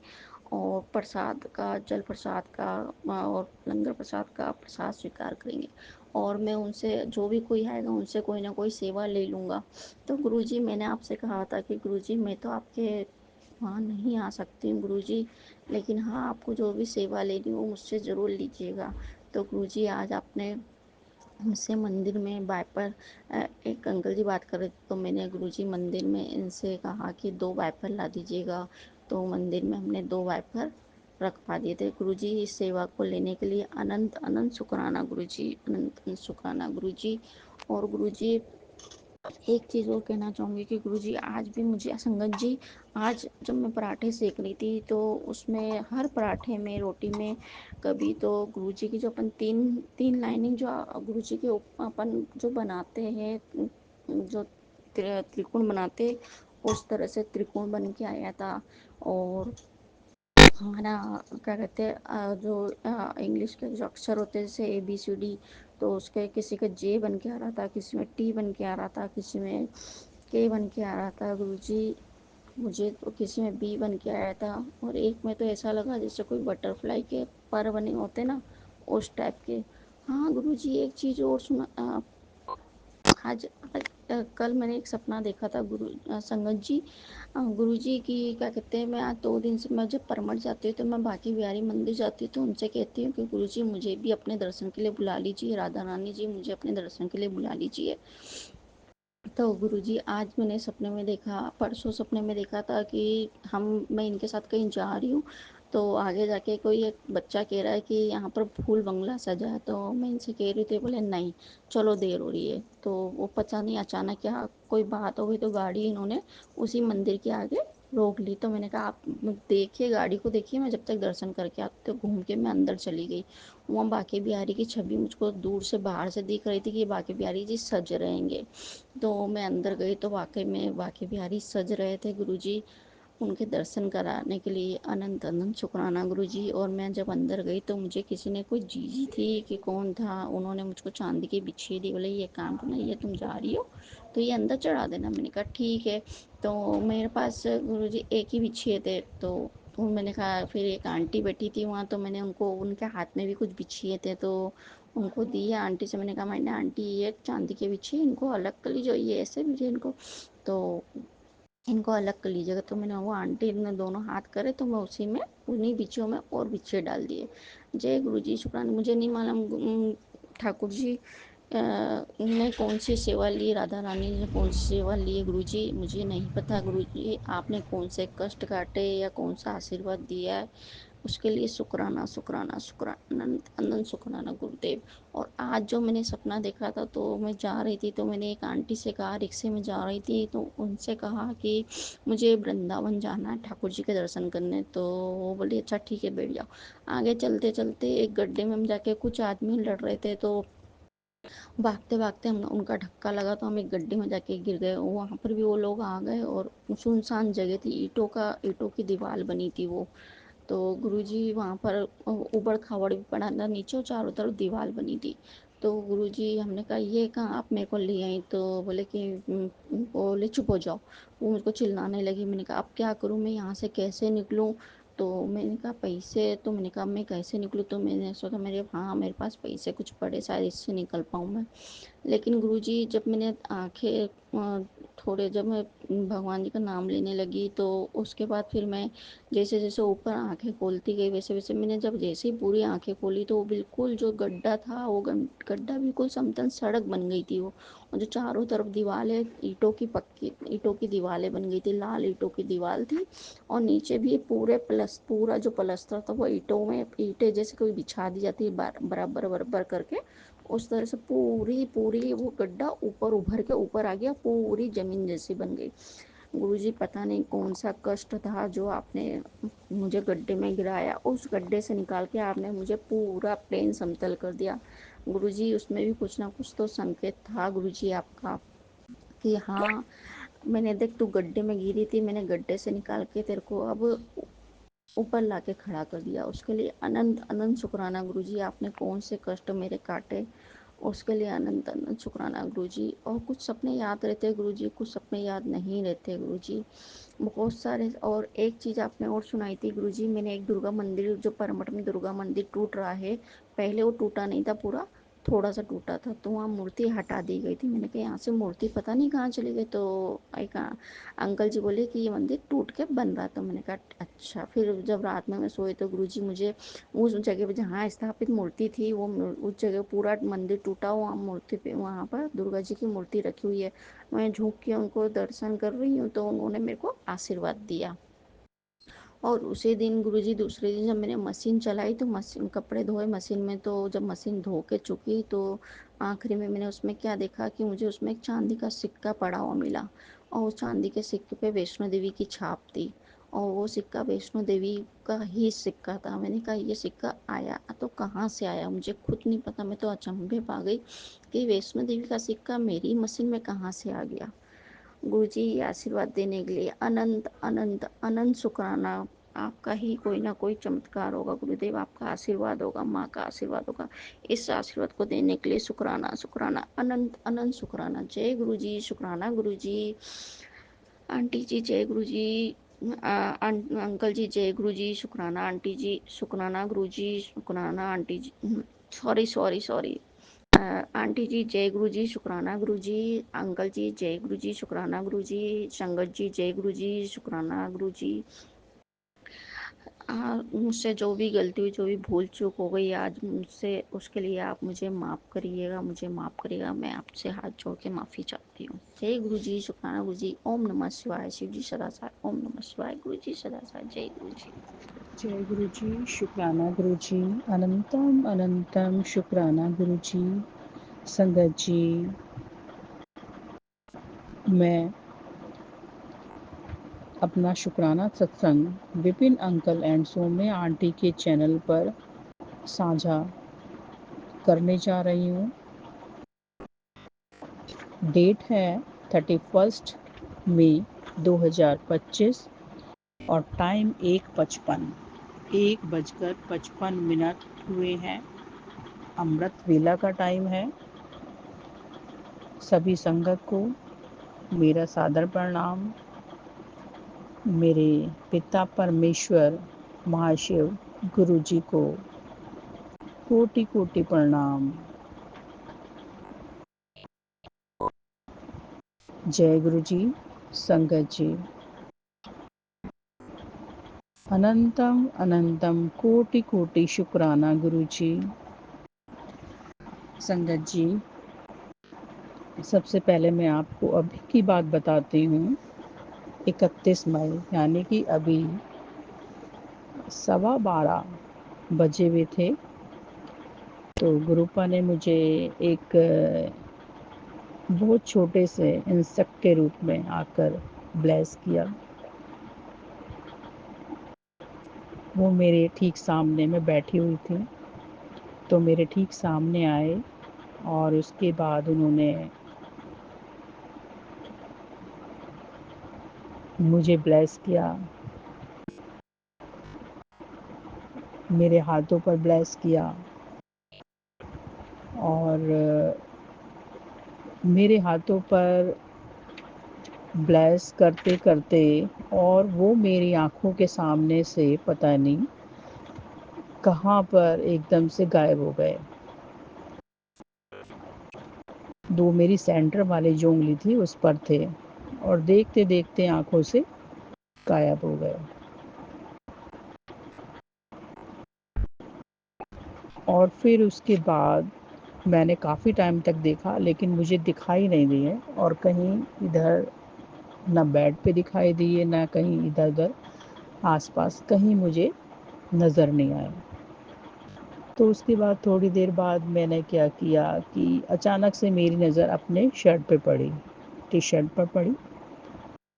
और प्रसाद का, जल प्रसाद का और लंगर प्रसाद का प्रसाद स्वीकार करेंगे। और मैं उनसे, जो भी कोई आएगा उनसे कोई ना कोई सेवा ले लूँगा। तो गुरुजी मैंने आपसे कहा था कि गुरुजी मैं तो आपके वहाँ नहीं आ सकती हूँ गुरुजी, लेकिन हाँ आपको जो भी सेवा लेनी हो मुझसे ज़रूर लीजिएगा। तो गुरुजी आज आपने हमसे मंदिर में वाइपर, एक अंकल जी बात कर रहे थे, तो मैंने गुरुजी मंदिर में इनसे कहा कि 2 वाइपर ला दीजिएगा, तो मंदिर में हमने 2 वाइपर रखवा दिए थे गुरुजी। इस सेवा को लेने के लिए अनंत अनंत शुक्राना गुरुजी, अनंत अनंत शुक्राना गुरुजी। और गुरुजी एक चीज़ और कहना चाहूँगी कि गुरुजी आज भी मुझे संगत जी, आज जब मैं पराठे सेक रही थी तो उसमें हर पराठे में, रोटी में, कभी तो गुरुजी की जो अपन तीन तीन लाइनिंग जो गुरुजी के अपन जो बनाते हैं, जो त्रिकोण बनाते, उस तरह से त्रिकोण बन के आया था। और हमारा क्या कहते हैं जो इंग्लिश के जो अक्षर होते हैं जैसे ABCD, तो उसके किसी का J बन के आ रहा था, किसी में T बन के आ रहा था, किसी में K बन के आ रहा था गुरुजी। मुझे तो किसी में B बन के आया था, और एक में तो ऐसा लगा जैसे कोई बटरफ्लाई के पर बने होते ना, उस टाइप के। हाँ गुरुजी एक चीज़ और सुना, आज कल मैंने एक सपना देखा था संगत जी, गुरुजी की क्या कहते हैं, मैं आज 2 दिन से मैं जब परमठ जाती हूँ तो मैं बाकी बिहारी मंदिर जाती हूँ तो उनसे कहती हूँ कि गुरुजी मुझे भी अपने दर्शन के लिए बुला लीजिए, राधा रानी जी मुझे अपने दर्शन के लिए बुला लीजिए। तो गुरुजी आज मैंने सपने में देखा, परसों सपने में देखा था कि मैं इनके साथ कहीं जा रही हूँ, तो आगे जाके कोई एक बच्चा कह रहा है कि यहाँ पर फूल बंगला सजा है, तो मैं इनसे कह रही थी, बोले नहीं चलो देर हो रही है। तो वो पता नहीं अचानक क्या कोई बात हो गई तो गाड़ी इन्होंने उसी मंदिर के आगे रोक ली। तो मैंने कहा आप देखिए, गाड़ी को देखिए, मैं जब तक दर्शन करके आती, तो घूम के मैं अंदर चली गई। वहाँ बाके बिहारी की छवि मुझको दूर से बाहर से दिख रही थी कि बाके बिहारी जी सज रहेंगे। तो मैं अंदर गई तो वाकई में बाके बिहारी सज रहे थे गुरुजी, उनके दर्शन कराने के लिए अनंत अनंत शुक्राना गुरुजी। और मैं जब अंदर गई तो मुझे किसी ने, कोई जीजी थी कि कौन था, उन्होंने मुझको चांदी की बिछी दी, बोले ये काम करना, ये तुम जा रही हो तो ये अंदर चढ़ा देना। मैंने कहा ठीक है। तो मेरे पास गुरुजी एक ही बिछिए थे, तो मैंने कहा, फिर एक आंटी बैठी थी वहाँ, तो मैंने उनको, उनके हाथ में भी कुछ बिछिए थे तो उनको दिए आंटी से। मैंने कहा मैंने आंटी ये चांदी के बिछिए, इनको अलग कर लीजिए, ये ऐसे बिछिए इनको, तो इनको अलग कर लीजिएगा। तो मैंने, वो आंटी ने दोनों हाथ करे तो मैं उसी में, उन्हीं बिछियों में और बिछिए डाल दिए। जय गुरु जी शुक्राना। मुझे नहीं मालूम ठाकुर जी ने कौन सी सेवा ली, राधा रानी ने कौन सी सेवा ली है गुरु जी, मुझे नहीं पता गुरु जी, आपने कौन से कष्ट काटे या कौन सा आशीर्वाद दिया है उसके लिए शुक्राना शुक्राना शुक्राना अनंत अनंत शुक्राना गुरुदेव। और आज जो मैंने सपना देखा था, तो मैं जा रही थी, तो मैंने एक आंटी से कहा, रिक्शे में जा रही थी, तो उनसे कहा कि मुझे वृंदावन जाना है ठाकुर जी के दर्शन करने। तो वो बोली अच्छा ठीक है बैठ जाओ। आगे चलते चलते एक गड्ढे में हम जाके, कुछ आदमी लड़ रहे थे, तो भागते भागते हम उनका धक्का लगा, तो हम एक गड्ढे में जाके गिर गए। वहाँ पर भी वो लोग आ गए, और सुनसान जगह थी, ईंटों की दीवार बनी थी वो। तो गुरुजी वहाँ पर ऊबड़ खाबड़ भी पड़ा था नीचे, और चारों तरफ दीवार बनी थी। तो गुरुजी, हमने कहा ये कहाँ आप मेरे को ले आई? तो बोले कि बोले चुप हो जाओ। वो मुझको चिल्लाने लगी। मैंने कहा अब क्या करूँ, मैं यहाँ से कैसे निकलूँ? तो मैंने कहा पैसे, तो मैंने कहा मैं कैसे निकलूँ? तो मैंने सोचा मेरे पास पैसे कुछ पड़े, शायद इससे निकल पाऊँ मैं। लेकिन गुरुजी, जब मैंने आंखें थोड़े, जब मैं भगवान जी का नाम लेने लगी, तो उसके बाद फिर मैं जैसे जैसे ऊपर आंखें खोलती गई, वैसे वैसे मैंने जब जैसे ही पूरी आंखें खोली, तो वो बिल्कुल जो गड्ढा था, वो गड्ढा बिल्कुल समतल सड़क बन गई थी वो। और जो चारों तरफ दीवारें, ईंटों की दीवारें बन गई थी, लाल ईंटों की दीवार थी। और नीचे भी पूरा जो प्लस्तर था, वो ईंटें जैसे कोई बिछा दी जाती है बराबर बराबर करके, उस तरह से पूरी पूरी वो गड्ढा ऊपर उभर के ऊपर आ गया, पूरी जमीन जैसी बन गई। गुरुजी, पता नहीं कौन सा कष्ट था जो आपने मुझे गड्ढे में गिराया, उस गड्ढे से निकाल के आपने मुझे पूरा प्लेन समतल कर दिया। गुरुजी, उसमें भी कुछ ना कुछ तो संकेत था गुरुजी आपका, कि हाँ, मैंने देख तू गड्ढे में गिरी थी, मैंने गड्ढे से निकाल के तेरे को अब ऊपर लाके खड़ा कर दिया। उसके लिए अनंत अनंत शुक्राना गुरुजी। आपने कौन से कष्ट मेरे काटे, उसके लिए अनंत अनंत शुक्राना गुरुजी। और कुछ सपने याद रहते गुरुजी, कुछ सपने याद नहीं रहते गुरुजी, बहुत सारे। और एक चीज़ आपने और सुनाई थी गुरुजी, मैंने एक दुर्गा मंदिर, जो परमठ में दुर्गा मंदिर टूट रहा है, पहले वो टूटा नहीं था पूरा, थोड़ा सा टूटा था, तो वहाँ मूर्ति हटा दी गई थी। मैंने कहा यहाँ से मूर्ति पता नहीं कहाँ चली गई। तो एक अंकल जी बोले कि ये मंदिर टूट के बन रहा, तो मैंने कहा अच्छा। फिर जब रात में मैं सोई, तो गुरुजी मुझे उस जगह पे जहाँ स्थापित मूर्ति थी, वो उस जगह पूरा मंदिर टूटा हुआ, मूर्ति पे वहाँ पर दुर्गा जी की मूर्ति रखी हुई है। मैं झुक के उनको दर्शन कर रही हूँ, तो उन्होंने मेरे को आशीर्वाद दिया। और उसी दिन गुरुजी, दूसरे दिन जब मैंने मशीन चलाई, तो मशीन कपड़े धोए मशीन में, तो जब मशीन धो के चुकी, तो आखिरी में मैंने उसमें क्या देखा कि मुझे उसमें एक चांदी का सिक्का पड़ा हुआ मिला। और उस चांदी के सिक्के पे वैष्णो देवी की छाप थी, और वो सिक्का वैष्णो देवी का ही सिक्का था। मैंने कहा ये सिक्का आया तो कहाँ से आया, मुझे खुद नहीं पता। मैं तो अचंभे पा गई कि वैष्णो देवी का सिक्का मेरी मशीन में कहाँ से आ गया। गुरुजी, आशीर्वाद देने के लिए अनंत अनंत अनंत शुक्राना। आपका ही कोई ना कोई चमत्कार होगा गुरुदेव, आपका आशीर्वाद होगा, माँ का आशीर्वाद होगा। इस आशीर्वाद को देने के लिए शुक्राना शुक्राना अनंत अनंत शुक्राना। जय गुरुजी, शुक्राना गुरुजी। आंटी जी जय गुरुजी। अंकल जी जय गुरुजी, शुक्राना आंटी जी, शुक्राना गुरुजी, शुक्राना आंटी जी, सॉरी सॉरी सॉरी। आंटी जी जय गुरु जी, शुक्राना गुरु जी। अंकल जी जय गुरु जी, शुक्राना गुरु जी। संगत जी जय गुरु जी, शुक्राना गुरु जी। मुझसे जो भी गलती हुई, जो भी भूल चूक हो गई आज मुझसे, उसके लिए आप मुझे माफ़ करिएगा, मुझे माफ़ करिएगा। मैं आपसे हाथ जोड़ के माफ़ी चाहती हूँ। जय गुरु जी, शुक्राना गुरु जी। ओम नमः शिवाय। शिव जी सदा साय। ओम नमः शिवाय। गुरु जी सदा साय। जय गुरु जी। जय गुरु जी, शुक्राना गुरु जी, अनंतम अनंतम शुक्राना गुरु जी। संगत जी, मैं अपना शुक्राना satsang Vipin uncle and Saumya aunty के चैनल पर साझा करने जा रही हूँ। डेट है 31 मई 2025 और टाइम 1:55 हुए हैं। अमृत वेला का टाइम है। सभी संगत को मेरा सादर प्रणाम। मेरे पिता परमेश्वर महाशिव गुरु जी को कोटि कोटि प्रणाम। जय गुरु जी। संगत जी, अनंतम अनंतम कोटि कोटि शुक्राना गुरु जी। संगत जी, सबसे पहले मैं आपको अभी की बात बताती हूँ। 31 मई यानी कि अभी 12:15 बजे हुए थे, तो गुरुपा ने मुझे एक बहुत छोटे से इंसेक्ट के रूप में आकर ब्लेस किया। वो मेरे ठीक सामने, मैं बैठी हुई थी, तो मेरे ठीक सामने आए और उसके बाद उन्होंने मुझे ब्लेस किया, मेरे हाथों पर ब्लेस किया और मेरे हाथों पर ब्लेस करते करते और वो मेरी आँखों के सामने से पता नहीं कहाँ पर एकदम से गायब हो गए। दो मेरी सेंटर वाली जो उंगली थी उस पर थे और देखते देखते आँखों से गायब हो गए। और फिर उसके बाद मैंने काफ़ी टाइम तक देखा, लेकिन मुझे दिखाई नहीं दिए और कहीं इधर ना बेड पे दिखाई दिए, ना कहीं इधर-उधर आस-पास कहीं मुझे नज़र नहीं आए। तो उसके बाद थोड़ी देर बाद मैंने क्या किया कि अचानक से मेरी नज़र अपने शर्ट पे पड़ी, टी-शर्ट पर पड़ी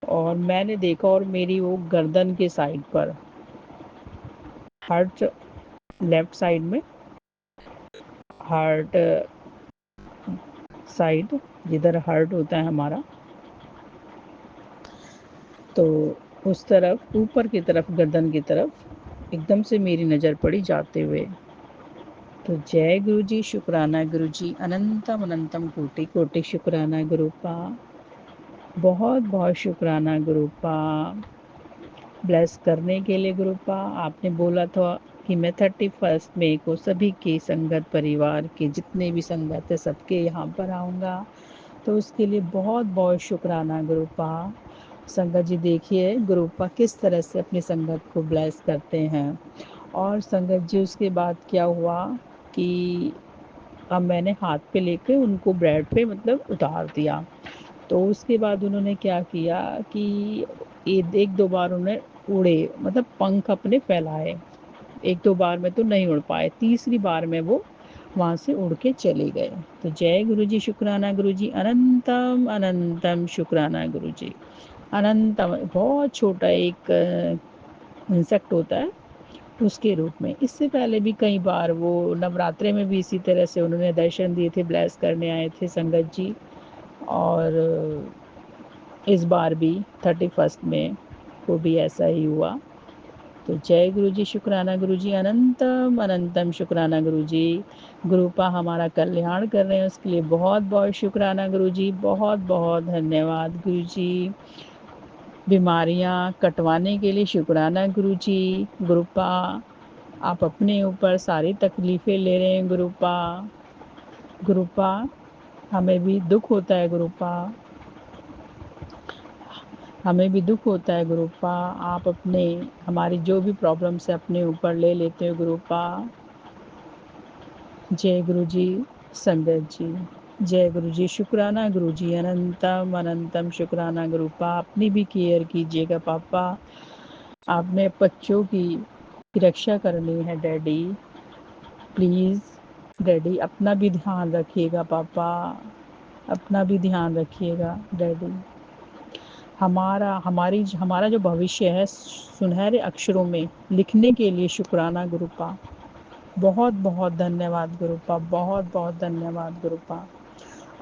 और मैंने देखा और मेरी वो गर्दन के साइड पर हार्ट, लेफ्ट साइड में हार्ट साइड, जिधर हार्ट होता है हमारा, तो उस तरफ ऊपर की तरफ गर्दन की तरफ एकदम से मेरी नज़र पड़ी जाते हुए। तो जय गुरु जी, शुक्राना गुरु जी, अनंतम अनंतम कोटि कोटि शुक्राना गुरुपा, बहुत बहुत शुक्राना गुरुपा, ब्लेस करने के लिए गुरुपा। आपने बोला था कि मैं 31 मई को सभी के संगत परिवार के जितने भी संगत है सबके यहाँ पर आऊँगा, तो उसके लिए बहुत बहुत शुक्राना गुरुपा। संगत जी देखिए गुरुपा किस तरह से अपनी संगत को ब्लेस करते हैं। और संगत जी उसके बाद क्या हुआ कि अब मैंने हाथ पे लेके उनको बेड पे मतलब उतार दिया। तो उसके बाद उन्होंने क्या किया कि एक दो बार उन्हें उड़े, मतलब पंख अपने फैलाए। एक दो बार में तो नहीं उड़ पाए, तीसरी बार में वो वहाँ से उड़ के चले गए। तो जय गुरु जी, शुक्राना गुरु जी, अनंतम अनंतम शुक्राना गुरु जी, अनंतम। बहुत छोटा एक इंसेक्ट होता है उसके रूप में। इससे पहले भी कई बार वो नवरात्रे में भी इसी तरह से उन्होंने दर्शन दिए थे, ब्लेस करने आए थे संगत जी। और इस बार भी 31 में को भी ऐसा ही हुआ। तो जय गुरु जी, शुक्राना गुरु जी, अनंतम अनंतम शुक्राना गुरु जी। गुरुपा हमारा कल्याण कर रहे हैं, उसके लिए बहुत बहुत शुक्राना गुरु जी, बहुत बहुत धन्यवाद गुरु जी। बीमारियां कटवाने के लिए शुक्राना गुरु जी। गुरुपा आप अपने ऊपर सारी तकलीफ़ें ले रहे हैं गुरुपा। गुरुपा हमें भी दुख होता है गुरुपा, हमें भी दुख होता है गुरुपा। आप अपने हमारी जो भी प्रॉब्लम्स है अपने ऊपर ले लेते हो गुरुपा। जय गुरु जी, संगत जी, जय गुरु जी, शुक्राना गुरु जी, अनंतम अनंतम शुक्राना गुरुपा। अपनी भी केयर कीजिएगा पापा, आपने बच्चों की रक्षा करनी है डैडी, प्लीज़ डैडी अपना भी ध्यान रखिएगा पापा, अपना भी ध्यान रखिएगा डैडी। हमारा जो भविष्य है सुनहरे अक्षरों में लिखने के लिए शुक्राना गुरुपा। बहुत बहुत धन्यवाद गुरुपा, बहुत बहुत धन्यवाद गुरुपा।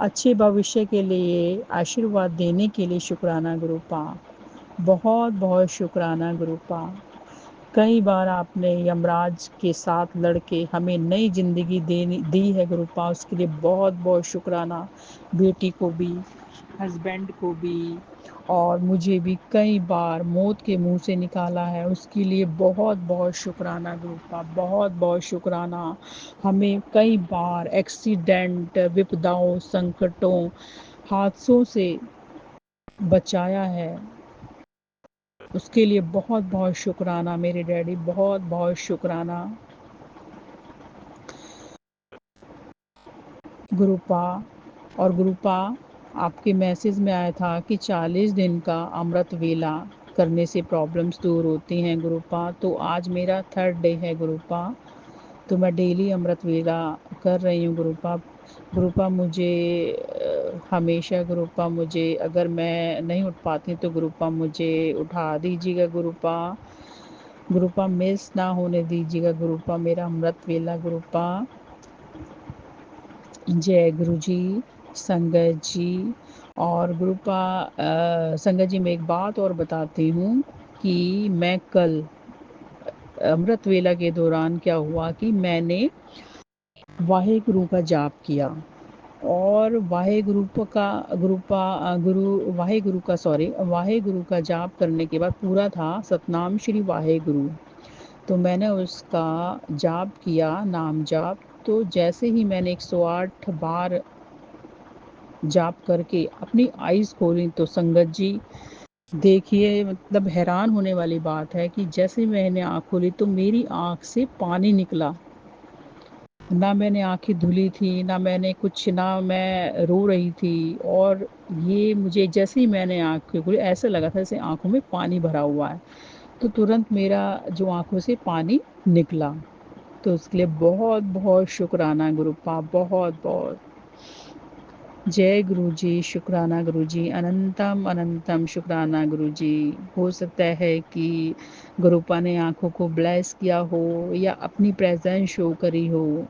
अच्छे भविष्य के लिए आशीर्वाद देने के लिए शुक्राना गुरुपा, बहुत बहुत शुक्राना गुरुपा। कई बार आपने यमराज के साथ लड़के हमें नई ज़िंदगी दी है गुरुपा, उसके लिए बहुत बहुत शुक्राना। बेटी को भी, हस्बैंड को भी और मुझे भी कई बार मौत के मुंह से निकाला है, उसके लिए बहुत बहुत शुक्राना गुरुपा, बहुत बहुत शुक्राना। हमें कई बार एक्सीडेंट, विपदाओं, संकटों, हादसों से बचाया है, उसके लिए बहुत बहुत शुक्राना मेरे डैडी, बहुत बहुत शुक्राना गुरुपा। और गुरुपा आपके मैसेज में आया था कि 40 दिन का अमृत वेला करने से प्रॉब्लम्स दूर होती हैं गुरुपा। तो आज मेरा 3rd डे है गुरुपा, तो मैं डेली अमृत वेला कर रही हूँ गुरुपा। गुरुपा मुझे हमेशा गुरुपा मुझे, अगर मैं नहीं उठ पाती तो गुरुपा मुझे उठा दीजिएगा गुरुपा। गुरुपा मिस ना होने दीजिएगा गुरुपा मेरा अमृत वेला गुरुपा। जय गुरु जी, संगत जी। और गुरुपा संगत जी, मैं एक बात और बताती हूँ कि मैं कल अमृत वेला के दौरान क्या हुआ कि मैंने वाहेगुरु का जाप किया, और वाहेगुरु का जाप करने के बाद पूरा था सतनाम श्री वाहेगुरु। तो मैंने उसका जाप किया, नाम जाप। तो जैसे ही मैंने 108 बार जाप करके अपनी आईज़ खोली तो संगत जी देखिए, मतलब हैरान होने वाली बात है कि जैसे मैंने आँख खोली तो मेरी आँख से पानी निकला। ना मैंने आँखें धुली थी, ना मैं रो रही थी, और ये मुझे जैसे ही मैंने आँखें खोली ऐसा लगा था जैसे आँखों में पानी भरा हुआ है। तो तुरंत मेरा जो आँखों से पानी निकला। तो उसके लिए बहुत-बहुत शुक्राना गुरुपा, बहुत-बहुत। जय गुरु जी, शुक्राना गुरु जी, अनंतम अनंतम शुक्राना गुरु जी। हो सकता है कि गुरुपा ने आँखों को ब्लेस किया हो या अपनी प्रेज़ेंस शो करी हो।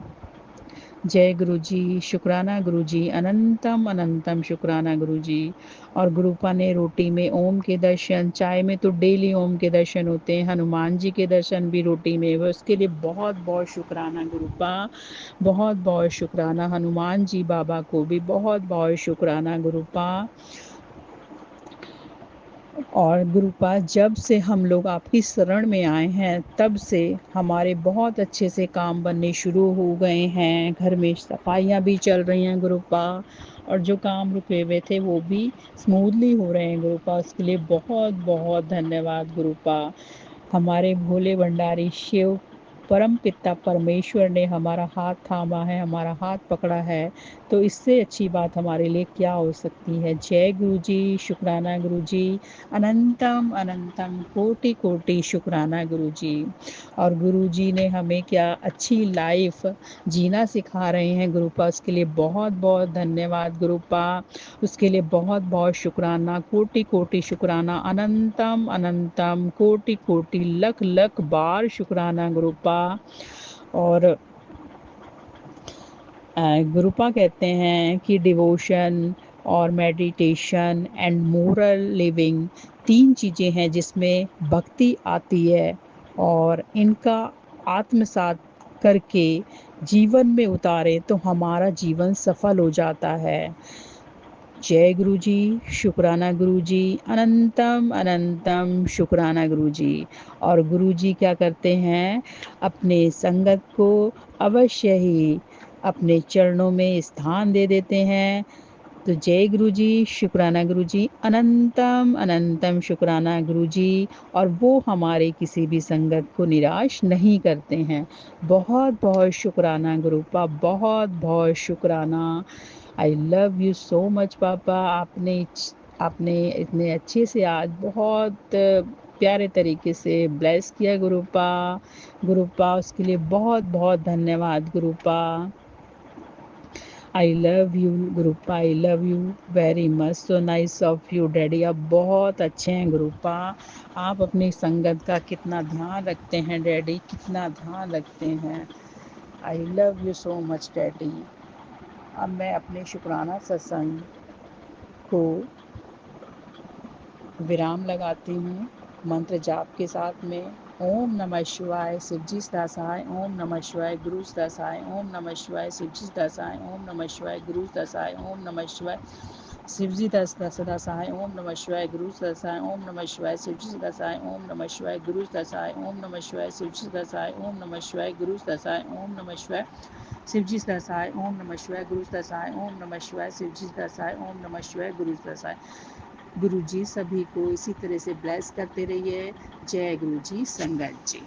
जय गुरु जी, शुक्राना गुरु जी, अनंतम अनंतम शुक्राना गुरु जी। और गुरुपा ने रोटी में ओम के दर्शन, चाय में तो डेली ओम के दर्शन होते हैं, हनुमान जी के दर्शन भी रोटी में हुए, उसके लिए बहुत-बहुत शुक्राना गुरुपा, बहुत-बहुत शुक्राना। हनुमान जी बाबा को भी बहुत-बहुत शुक्राना गुरुपा। और गुरुपा, जब से हम लोग आपकी शरण में आए हैं तब से हमारे बहुत अच्छे से काम बनने शुरू हो गए हैं। घर में सफाइयाँ भी चल रही हैं गुरुपा, और जो काम रुके हुए थे वो भी स्मूथली हो रहे हैं गुरुपा। उसके लिए बहुत-बहुत धन्यवाद गुरुपा। हमारे भोले भंडारी शिव परम पिता परमेश्वर ने हमारा हाथ थामा है, हमारा हाथ पकड़ा है, तो इससे अच्छी बात हमारे लिए क्या हो सकती है। जय गुरु जी, शुक्राना गुरु जी, अनंतम अनंतम कोटि कोटि शुक्राना गुरु जी। और गुरु जी ने हमें क्या अच्छी लाइफ जीना सिखा रहे हैं गुरुपा, उसके लिए बहुत-बहुत धन्यवाद गुरुपा। उसके लिए बहुत-बहुत शुक्राना, कोटि कोटि शुक्राना, अनंतम अनंतम कोटि कोटि लख लख बार शुक्राना गुरुपा। और गुरुपा कहते हैं कि डिवोशन और मेडिटेशन एंड मोरल लिविंग 3 चीज़ें हैं जिसमें भक्ति आती है, और इनका आत्मसात करके जीवन में उतारें तो हमारा जीवन सफल हो जाता है। जय गुरु जी, शुक्राना गुरु जी, अनंतम अनंतम शुक्राना गुरु जी। और गुरु जी क्या करते हैं, अपने संगत को अवश्य ही अपने चरणों में स्थान दे देते हैं। तो जय गुरु जी, शुक्राना गुरु जी, अनंतम अनंतम शुक्राना गुरु जी। और वो हमारे किसी भी संगत को निराश नहीं करते हैं। बहुत-बहुत शुक्राना गुरुपा, बहुत-बहुत शुक्राना। आई लव यू सो मच पापा। आपने इतने अच्छे से आज बहुत प्यारे तरीके से ब्लेस किया गुरुपा। गुरुपा, उसके लिए बहुत-बहुत धन्यवाद Gurupa. I love you Gurupa, I love you very much, so nice of you daddy. आप बहुत अच्छे हैं गुरुपा। आप अपनी संगत का कितना ध्यान रखते हैं डैडी, कितना ध्यान रखते हैं। आई love you so much daddy. अब मैं अपने शुक्राना सत्संग को विराम लगाती हूँ मंत्र जाप के साथ में। ओम नमः शिवाय, शिवजी सदा सहाय। ओम नमः शिवाय, गुरु सदा सहाय। ओम नमः शिवाय, शिवजी सदा सहाय। ओम नमः शिवाय, गुरु सदा सहाय। ओम नमः शिवाय, शिवजी सदा सहाय। ओम नमः शिवाय, गुरु सदा सहाय। ओम नमः शिवाय, शिवजी सदा सहाय। ओम नमः शिवाय, गुरु सदा सहाय। ओम नमः शिवाय, शिवजी सदा सहाय। ओम नमः शिवाय, गुरु सदा सहाय। ओम नमः शिवाय, शिवजी सदा सहाय। ओम नमः शिवाय, गुरु सदा सहाय। ओम नमः शिवाय, शिवजी सदा सहाय। ओम नमः शिवाय, गुरु सदा सहाय। गुरु जी सभी को इसी तरह से ब्लेस करते रहिए। जय गुरु जी, संगत जी।